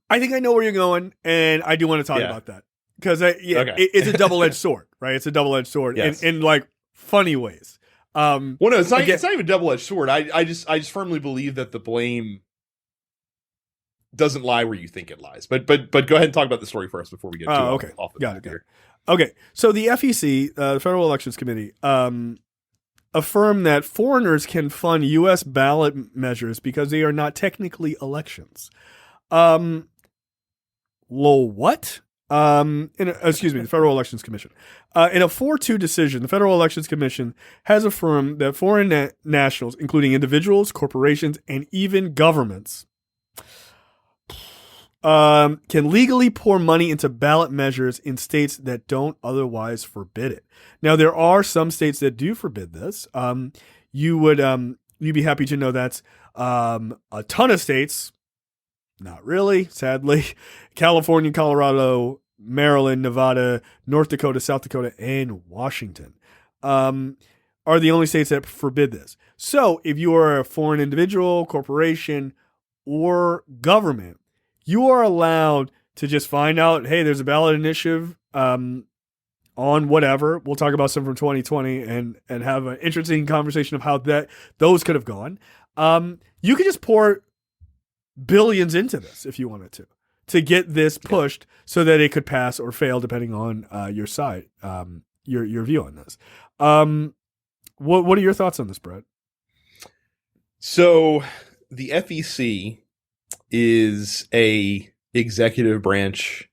I think I know where you're going, and I do want to talk about that because it's a double-edged sword, right? It's a double-edged sword in like funny ways. Well, no, it's not even a double-edged sword. I just firmly believe that the blame doesn't lie where you think it lies. But go ahead and talk about the story first before we get off the Got it. Okay, so the FEC, the Federal Elections Committee, affirmed that foreigners can fund U.S. ballot measures because they are not technically elections. What? The Federal Elections Commission. In a 4-2 decision, the Federal Elections Commission has affirmed that foreign nationals, including individuals, corporations, and even governments, can legally pour money into ballot measures in states that don't otherwise forbid it. Now, there are some states that do forbid this. You'd be happy to know that's a ton of states. Not really, sadly. California, Colorado, Maryland, Nevada, North Dakota, South Dakota, and Washington are the only states that forbid this. So if you are a foreign individual, corporation, or government, you are allowed to just find out, hey, there's a ballot initiative on whatever. We'll talk about some from 2020 and have an interesting conversation of how those could have gone. You could just pour billions into this if you wanted to get this pushed so that it could pass or fail depending on your side, your view on this. What are your thoughts on this, Brett? So the FEC is a executive branch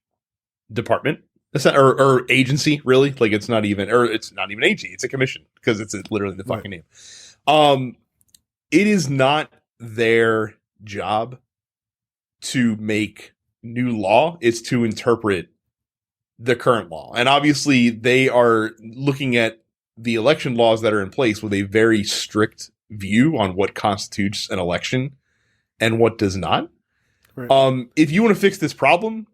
department or agency, really. Like it's not even agency. It's a commission because it's literally the fucking name. It is not their job to make new law. It's to interpret the current law. And obviously they are looking at the election laws that are in place with a very strict view on what constitutes an election and what does not. Right. If you want to fix this problem,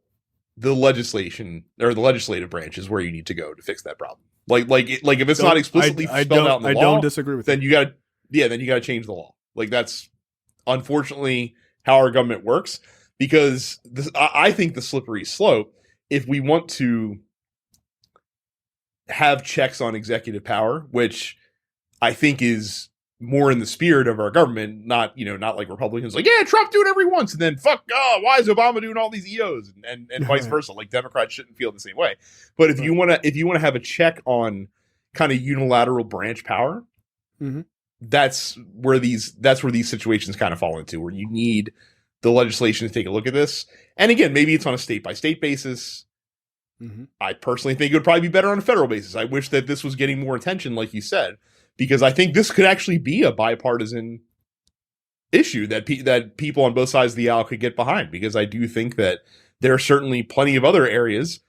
the legislation or the legislative branch is where you need to go to fix that problem. Like if it's not explicitly spelled out in the law, I don't disagree with then you got to change the law. Like that's unfortunately how our government works, because I think the slippery slope, if we want to have checks on executive power, which I think is more in the spirit of our government, not like Republicans like, yeah, Trump do whatever he wants, and then why is Obama doing all these EOs and vice versa? Like Democrats shouldn't feel the same way. But if you want to have a check on kind of unilateral branch power, mm-hmm. that's where these situations kind of fall into, where you need the legislation to take a look at this. And again, maybe it's on a state by state basis. Mm-hmm. I personally think it would probably be better on a federal basis. I wish that this was getting more attention, like you said, because I think this could actually be a bipartisan issue that people on both sides of the aisle could get behind, because I do think that there are certainly plenty of other areas,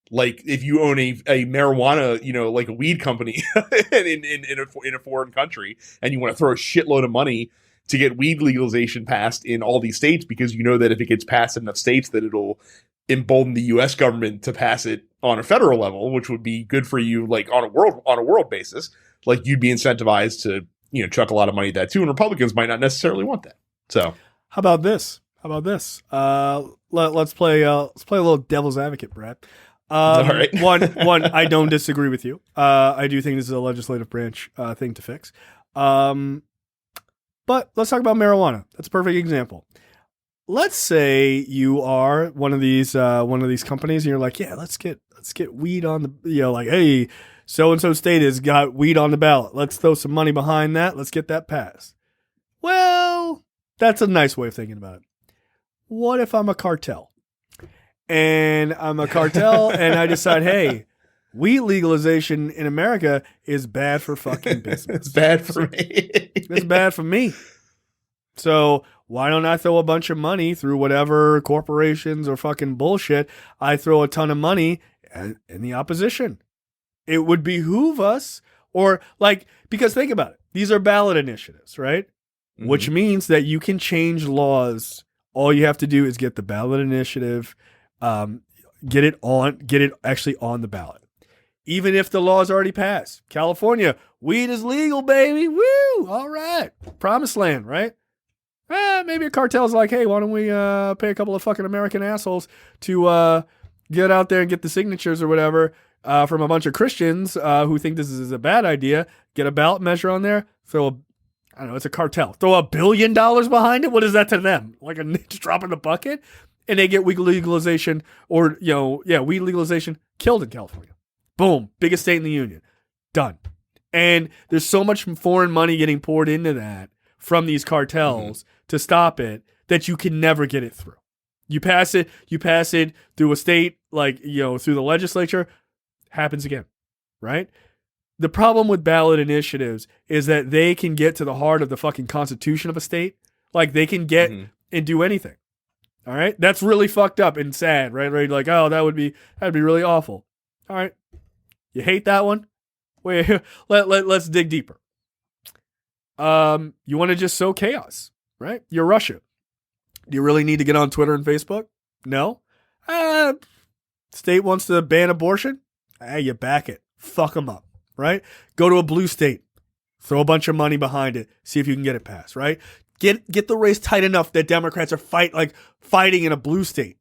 like if you own a marijuana, like a weed company in a foreign country, and you want to throw a shitload of money to get weed legalization passed in all these states, because you know that if it gets passed in enough states that it'll embolden the U.S. government to pass it on a federal level, which would be good for you, like on a world basis. Like you'd be incentivized to, chuck a lot of money at that too. And Republicans might not necessarily want that. So how about this? Let's play a little devil's advocate, Brad. All right. one, I don't disagree with you. I do think this is a legislative branch thing to fix. But let's talk about marijuana. That's a perfect example. Let's say you are one of these companies, and you're like, yeah, let's get weed on the, like, hey, so-and-so state has got weed on the ballot. Let's throw some money behind that. Let's get that passed. Well, that's a nice way of thinking about it. What if I'm a cartel? And I'm a cartel and I decide, hey, weed legalization in America is bad for fucking business. It's bad for me. It's bad for me. So why don't I throw a bunch of money through whatever corporations or fucking bullshit? I throw a ton of money in the opposition. It would behoove us, because think about it. These are ballot initiatives, right? Mm-hmm. Which means that you can change laws. All you have to do is get the ballot initiative, get it actually on the ballot. Even if the law is already passed. California, weed is legal, baby. Woo! All right. Promised land, right? Maybe a cartel's like, hey, why don't we pay a couple of fucking American assholes to get out there and get the signatures or whatever from a bunch of Christians who think this is a bad idea, get a ballot measure on there, it's a cartel. Throw $1 billion behind it? What is that to them? Like a drop in the bucket? And they get weed legalization weed legalization killed in California. Boom. Biggest state in the union. Done. And there's so much foreign money getting poured into that from these cartels to stop it that you can never get it through. You pass it through a state, through the legislature, happens again, right? The problem with ballot initiatives is that they can get to the heart of the fucking constitution of a state. Like they can get and do anything. All right, that's really fucked up and sad, right? Right, like, oh, that'd be really awful. All right, you hate that one? Wait, let's dig deeper. You want to just sow chaos, right? You're Russia. Do you really need to get on Twitter and Facebook? No. State wants to ban abortion? You back it. Fuck them up, right? Go to a blue state. Throw a bunch of money behind it. See if you can get it passed, right? Get the race tight enough that Democrats are fighting in a blue state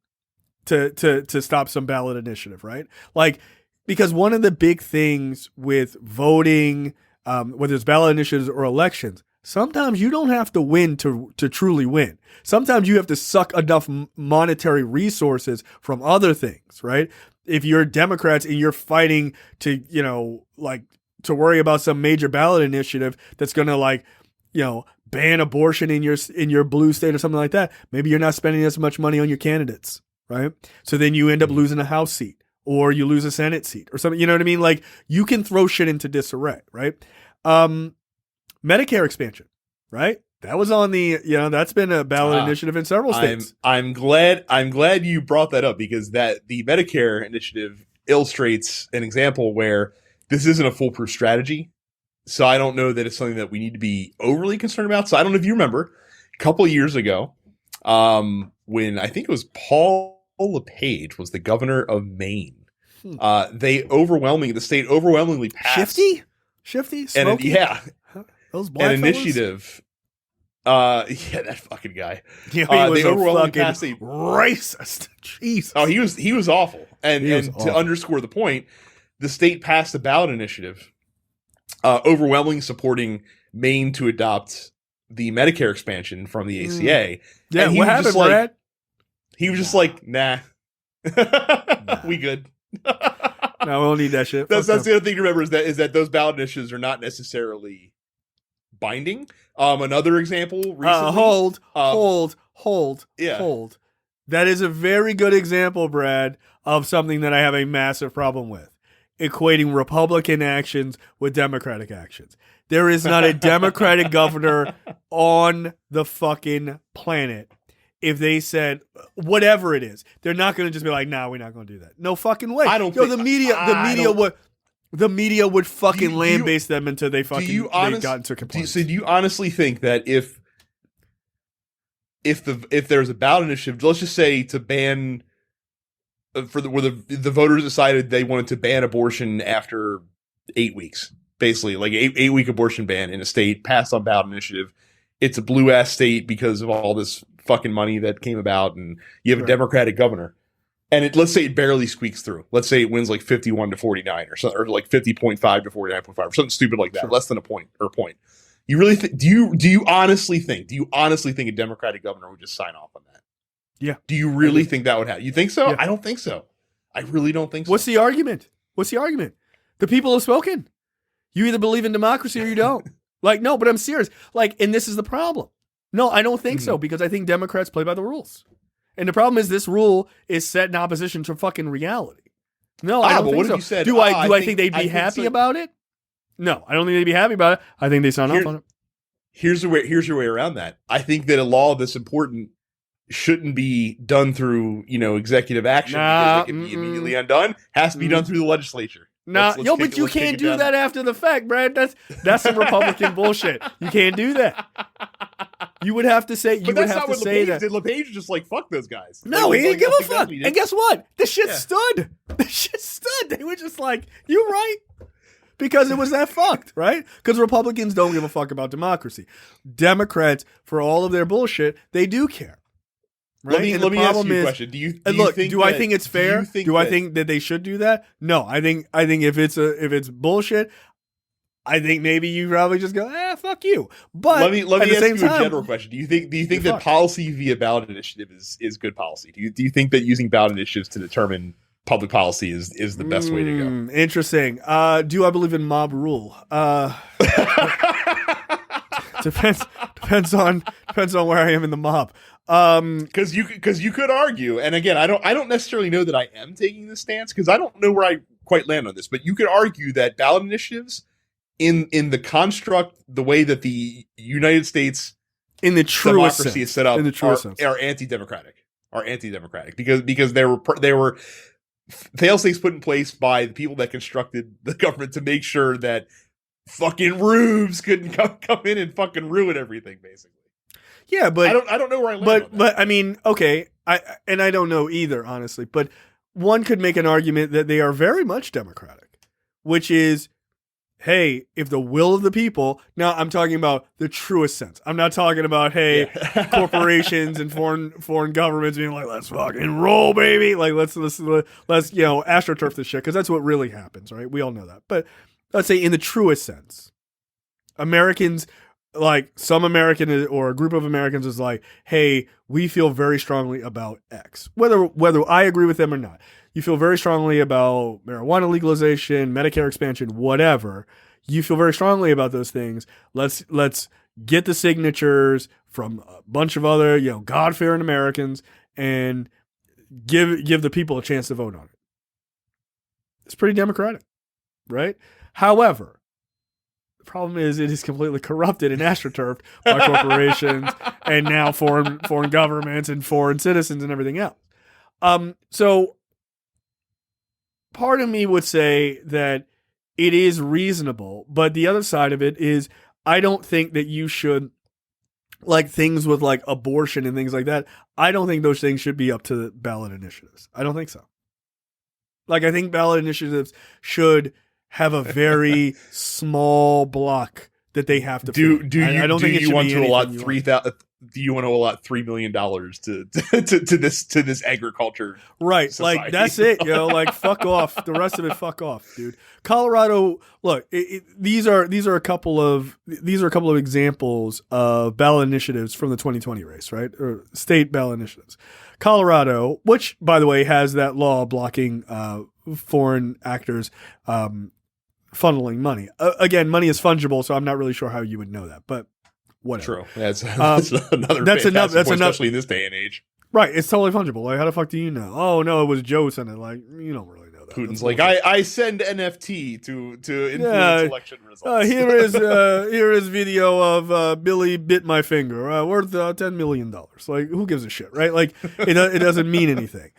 to stop some ballot initiative, right? Like, because one of the big things with voting, whether it's ballot initiatives or elections, sometimes you don't have to win to truly win. Sometimes you have to suck enough monetary resources from other things, right? If you're Democrats and you're fighting to, to worry about some major ballot initiative that's going to ban abortion in your blue state or something like that, maybe you're not spending as much money on your candidates, right? So then you end up losing a House seat or you lose a Senate seat or something. You know what I mean? Like, you can throw shit into disarray, right? Medicare expansion, right? That was on the, that's been a ballot initiative in several states. I'm glad you brought that up, because the Medicare initiative illustrates an example where this isn't a foolproof strategy. So I don't know that it's something that we need to be overly concerned about. So I don't know if you remember a couple of years ago, when I think it was Paul LePage was the governor of Maine. The state overwhelmingly passed Shifty, Smokey? Those black an fellas? initiative. That fucking guy. He was a fucking racist. Jesus. Oh, he was awful. And to underscore the point, the state passed a ballot initiative, overwhelmingly supporting Maine to adopt the Medicare expansion from the ACA. Yeah, and what happened, Brad? He was just like, nah. We good. No, we don't need that shit. That's the other thing to remember is that those ballot initiatives are not necessarily binding. Another example recently. Hold. That is a very good example, Brad, of something that I have a massive problem with. Equating Republican actions with Democratic actions. There is not a Democratic governor on the fucking planet. If they said whatever it is, they're not going to just be like, "Nah, we're not going to do that." No fucking way. The media would fucking land-base them until they fucking they got into compliance. So do you honestly think that if there's a ballot initiative, let's just say to ban where the voters decided they wanted to ban abortion after 8 weeks, basically like 8-week abortion ban in a state, passed on ballot initiative. It's a blue ass state because of all this fucking money that came about, and you have a Democratic governor, and let's say it barely squeaks through. Let's say it wins like 51-49 or something, or like 50.5 to 49.5 or something stupid like that, less than a point. You really do you honestly think a Democratic governor would just sign off on that? Yeah. Do you really think that would happen? You think so? Yeah. I don't think so. I really don't think so. What's the argument? The people have spoken. You either believe in democracy or you don't. No, but I'm serious. And this is the problem. No, I don't think so, because I think Democrats play by the rules. And the problem is this rule is set in opposition to fucking reality. No, I don't think so. You said, do I think they'd be happy about it? No, I don't think they'd be happy about it. I think they sign off on it. Here's your way around that. I think that a law this important shouldn't be done through, executive action because it can be immediately undone. Has to be done through the legislature. But you can't do that after the fact, Brad. That's some Republican bullshit. You can't do that. You would have to say. But that's not what LePage did. LePage was just like, fuck those guys. No, he didn't give a fuck. And guess what? The shit stood. The shit stood. They were just like, you're right. Because it was that fucked, right? Because Republicans don't give a fuck about democracy. Democrats, for all of their bullshit, they do care. Right? Let me ask you a question. Do I think it's fair? Do I think that they should do that? No, I think if it's bullshit, I think maybe you probably just go, fuck you. But let me ask you a general question. Do you think that policy via ballot initiative is good policy? Do you think that using ballot initiatives to determine public policy is the best way to go? Interesting. Do I believe in mob rule? Depends on where I am in the mob. Because you could argue, and again, I don't necessarily know that I am taking this stance because I don't know where I quite land on this, but you could argue that ballot initiatives in the construct, the way that the United States in the truest democracy is set up, in the truest sense, are anti-democratic. are anti-democratic because they were fail-safes put in place by the people that constructed the government to make sure that fucking rubes couldn't come in and fucking ruin everything, basically. Yeah, but I don't know where I land on that. But I mean, okay, I don't know either, honestly. But one could make an argument that they are very much democratic, which is, hey, if the will of the people. Now, I'm talking about the truest sense. I'm not talking about corporations and foreign governments being like, let's fucking roll, baby. Like let's astroturf this shit, because that's what really happens, right? We all know that. But let's say in the truest sense, Americans. Like some American or a group of Americans is like, hey, we feel very strongly about X. Whether I agree with them or not. You feel very strongly about marijuana legalization, Medicare expansion, whatever. You feel very strongly about those things. Let's get the signatures from a bunch of other, God-fearing Americans and give the people a chance to vote on it. It's pretty democratic, right? However, the problem is it is completely corrupted and astroturfed by corporations and now foreign governments and foreign citizens and everything else. So part of me would say that it is reasonable, but the other side of it is I don't think that you should, like things with like abortion and things like that, I don't think those things should be up to the ballot initiatives. I don't think so. Like I think ballot initiatives should have a very small block that they have to do. I don't think you want to allot Do you want to allot $3 million to this agriculture? Right, society? Like that's it, Like fuck off. The rest of it, fuck off, dude. Colorado. Look, these are a couple of examples of ballot initiatives from the 2020 race, right? Or state ballot initiatives. Colorado, which by the way has that law blocking foreign actors funneling money. Again, money is fungible, so I'm not really sure how you would know that, but whatever. True. That's another. Especially in this day and age. Right. It's totally fungible. Like, how the fuck do you know? Oh no, it was Joe sent it. Like, you don't really know that. Putin's like, I send NFT to influence election results. Here is video of Billy bit my finger worth $10 million. Like, who gives a shit, right? Like, it doesn't mean anything.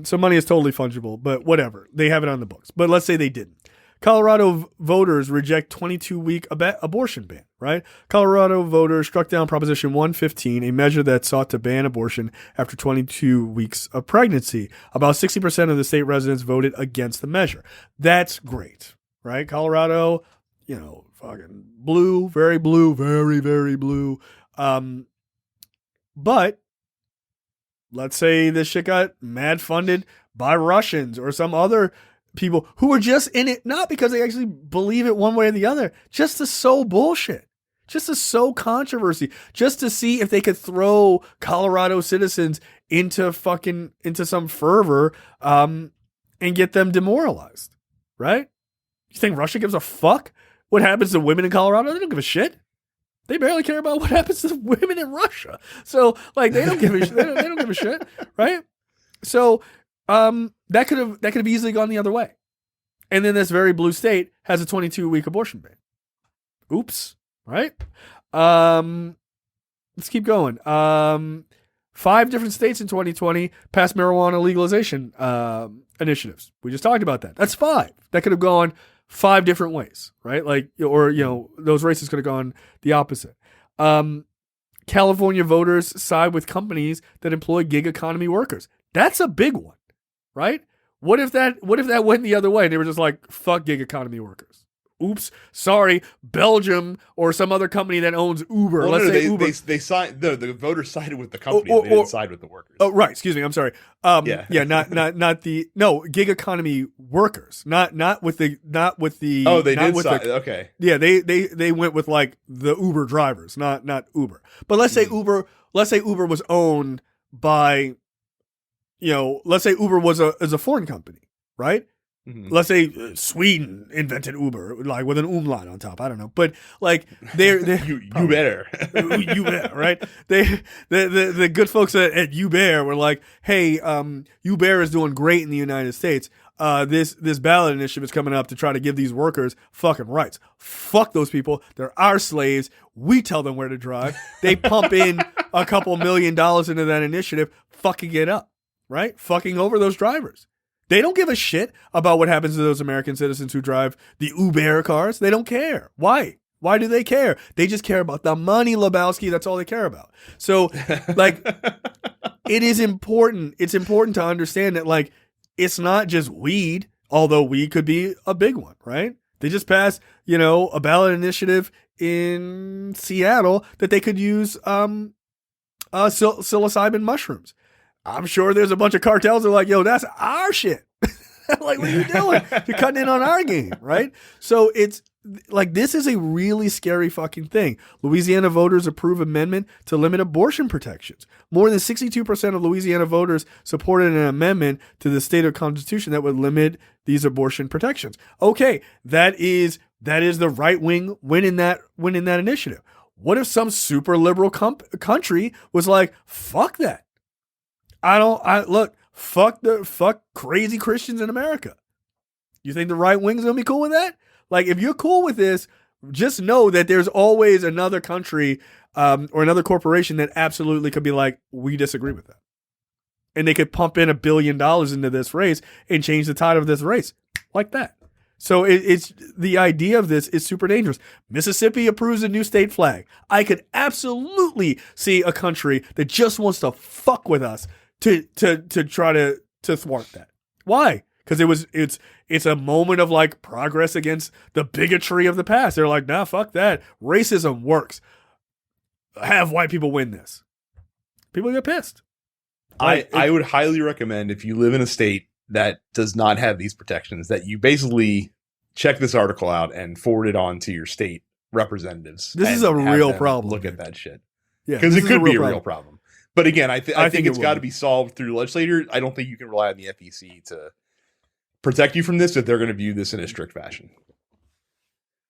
So money is totally fungible, but whatever. They have it on the books. But let's say they didn't. Colorado voters reject 22-week abortion ban, right? Colorado voters struck down Proposition 115, a measure that sought to ban abortion after 22 weeks of pregnancy. About 60% of the state residents voted against the measure. That's great, right? Colorado, fucking blue, very, very blue. But let's say this shit got mad funded by Russians or some other people who are just in it, not because they actually believe it one way or the other, just to sow bullshit, just to sow controversy, just to see if they could throw Colorado citizens into some fervor, and get them demoralized, right? You think Russia gives a fuck what happens to women in Colorado? They don't give a shit. They barely care about what happens to women in Russia. So, like, they don't give a shit. They don't give a shit, right? So, that could have easily gone the other way. And then this very blue state has a 22-week abortion ban. Oops. Right? Let's keep going. 5 different states in 2020 passed marijuana legalization initiatives. We just talked about that. That's 5. That could have gone 5 different ways, right? Like, or, those races could have gone the opposite. California voters side with companies that employ gig economy workers. That's a big one. Right? What if that went the other way and they were just like, fuck gig economy workers? Oops, sorry, Belgium or some other company that owns Uber. Well, let's say Uber. They signed. The voters sided with the company. They didn't side with the workers. Oh, right. Excuse me. I'm sorry. Not gig economy workers. Not with the. Oh, they did side. Okay. Yeah, they went with like the Uber drivers, not Uber. But let's say Uber was owned by. Let's say Uber is a foreign company, right? Mm-hmm. Let's say Sweden invented Uber, like with an umlaut on top. I don't know, but like they're you better, right? The good folks at Uber were like, hey, Uber is doing great in the United States. this ballot initiative is coming up to try to give these workers fucking rights. Fuck those people. They're our slaves. We tell them where to drive. They pump in a couple $1 million into that initiative, fucking it up, right? Fucking over those drivers. They don't give a shit about what happens to those American citizens who drive the Uber cars. They don't care. Why? Why do they care? They just care about the money, Lebowski. That's all they care about. So, like, it is important. It's important to understand that, like, it's not just weed, although weed could be a big one, right? They just passed, a ballot initiative in Seattle that they could use psilocybin mushrooms. I'm sure there's a bunch of cartels that are like, yo, that's our shit. Like, what are you doing? You're cutting in on our game, right? So it's like, this is a really scary fucking thing. Louisiana voters approve amendment to limit abortion protections. More than 62% of Louisiana voters supported an amendment to the state of constitution that would limit these abortion protections. Okay, that is the right wing winning that initiative. What if some super liberal country was like, fuck that? Fuck crazy Christians in America. You think the right wing's gonna be cool with that? Like, if you're cool with this, just know that there's always another country or another corporation that absolutely could be like, we disagree with that. And they could pump in $1 billion into this race and change the tide of this race like that. So it's the idea of this is super dangerous. Mississippi approves a new state flag. I could absolutely see a country that just wants to fuck with us to try to thwart that. Why? Because it's a moment of like progress against the bigotry of the past. They're like, nah, fuck that. Racism works. Have white people win this. People get pissed. I would highly recommend, if you live in a state that does not have these protections, that you basically check this article out and forward it on to your state representatives. This is a real problem. Look at that shit. Yeah, because it could be a real problem. But again, I think it's got to be solved through legislators. I don't think you can rely on the FEC to protect you from this if they're going to view this in a strict fashion.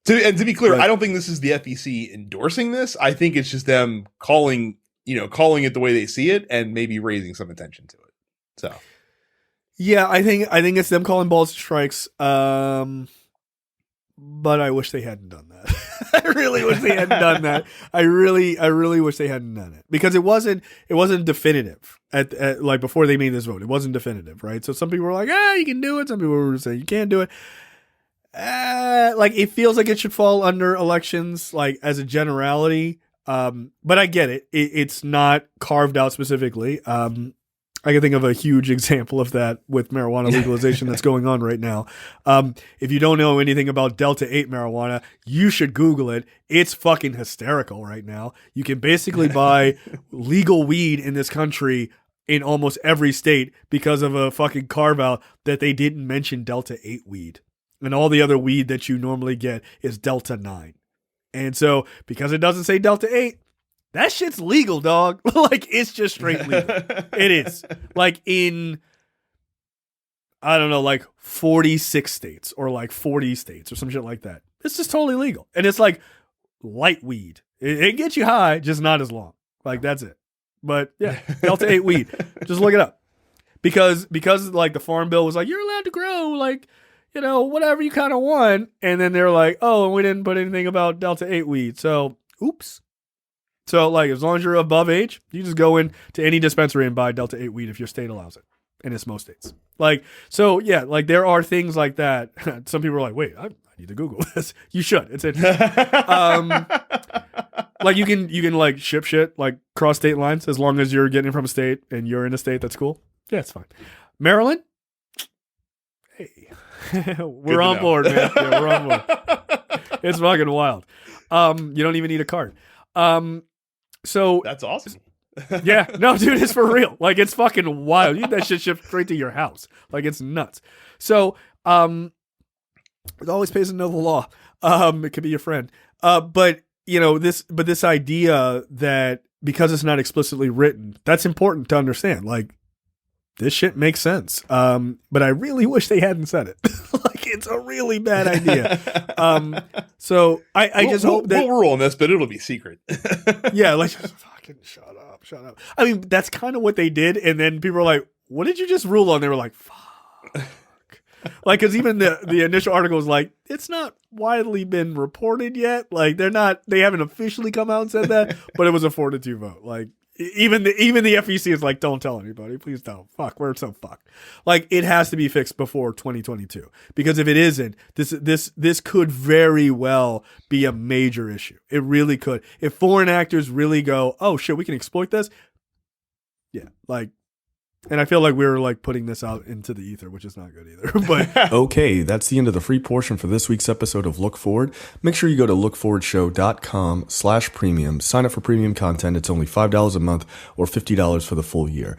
And to be clear, right. I don't think this is the FEC endorsing this. I think it's just them calling it the way they see it and maybe raising some attention to it. So, yeah, I think it's them calling balls and strikes. But I wish they hadn't done that. I really wish they hadn't done that. I really wish they hadn't done it, because it wasn't definitive at like before they made this vote. It wasn't definitive, right? So some people were like, you can do it. Some people were saying you can't do it. Like, it feels like it should fall under elections, like, as a generality. But I get it. It's not carved out specifically. I can think of a huge example of that with marijuana legalization that's going on right now. If you don't know anything about Delta 8 marijuana, you should Google it. It's fucking hysterical right now. You can basically buy legal weed in this country in almost every state because of a fucking carve out that they didn't mention Delta 8 weed. And all the other weed that you normally get is Delta 9. And so, because it doesn't say Delta 8, that shit's legal, dog. Like, it's just straight legal. It is. Like, in, I don't know, like 46 states or like 40 states or some shit like that. It's just totally legal. And it's like light weed. It gets you high, just not as long. Like, that's it. But yeah, Delta 8 weed. Just look it up. Because like the Farm Bill was like, you're allowed to grow like, whatever you kind of want. And then they're like, oh, and we didn't put anything about Delta 8 weed. So, oops. So, like, as long as you're above age, you just go in to any dispensary and buy Delta 8 weed if your state allows it. And it's most states. Like, so, yeah, like, there are things like that. Some people are like, wait, I need to Google this. You should. It's interesting. Like, you can, like, ship shit, like, cross state lines, as long as you're getting it from a state and you're in a state that's cool. Yeah, it's fine. Maryland? Hey. We're on board, man. Yeah, we're on board. It's fucking wild. You don't even need a card. So that's awesome. Yeah, no, dude, it's for real. Like, it's fucking wild. You get that shit shipped straight to your house. Like, it's nuts. So, it always pays to know the law. It could be your friend. But this idea that because it's not explicitly written, that's important to understand. Like, this shit makes sense. But I really wish they hadn't said it. Like, it's a really bad idea. So I just hope that we'll rule on this, but it'll be secret. Yeah, like, just fucking shut up. I mean, that's kind of what they did. And then people were like, what did you just rule on? They were like, fuck. Like, because even the initial article was like, it's not widely been reported yet. Like, they haven't officially come out and said that, but it was a 4-2 vote. Like, even the FEC is like, don't tell anybody, please don't. Fuck, we're so fucked. Like, it has to be fixed before 2022, because if it isn't, this could very well be a major issue. It really could. If foreign actors really go, oh shit, we can exploit this. Yeah, like. And I feel like we were like putting this out into the ether, which is not good either. But okay, that's the end of the free portion for this week's episode of Look Forward. Make sure you go to lookforwardshow.com/premium. Sign up for premium content. It's only $5 a month or $50 for the full year.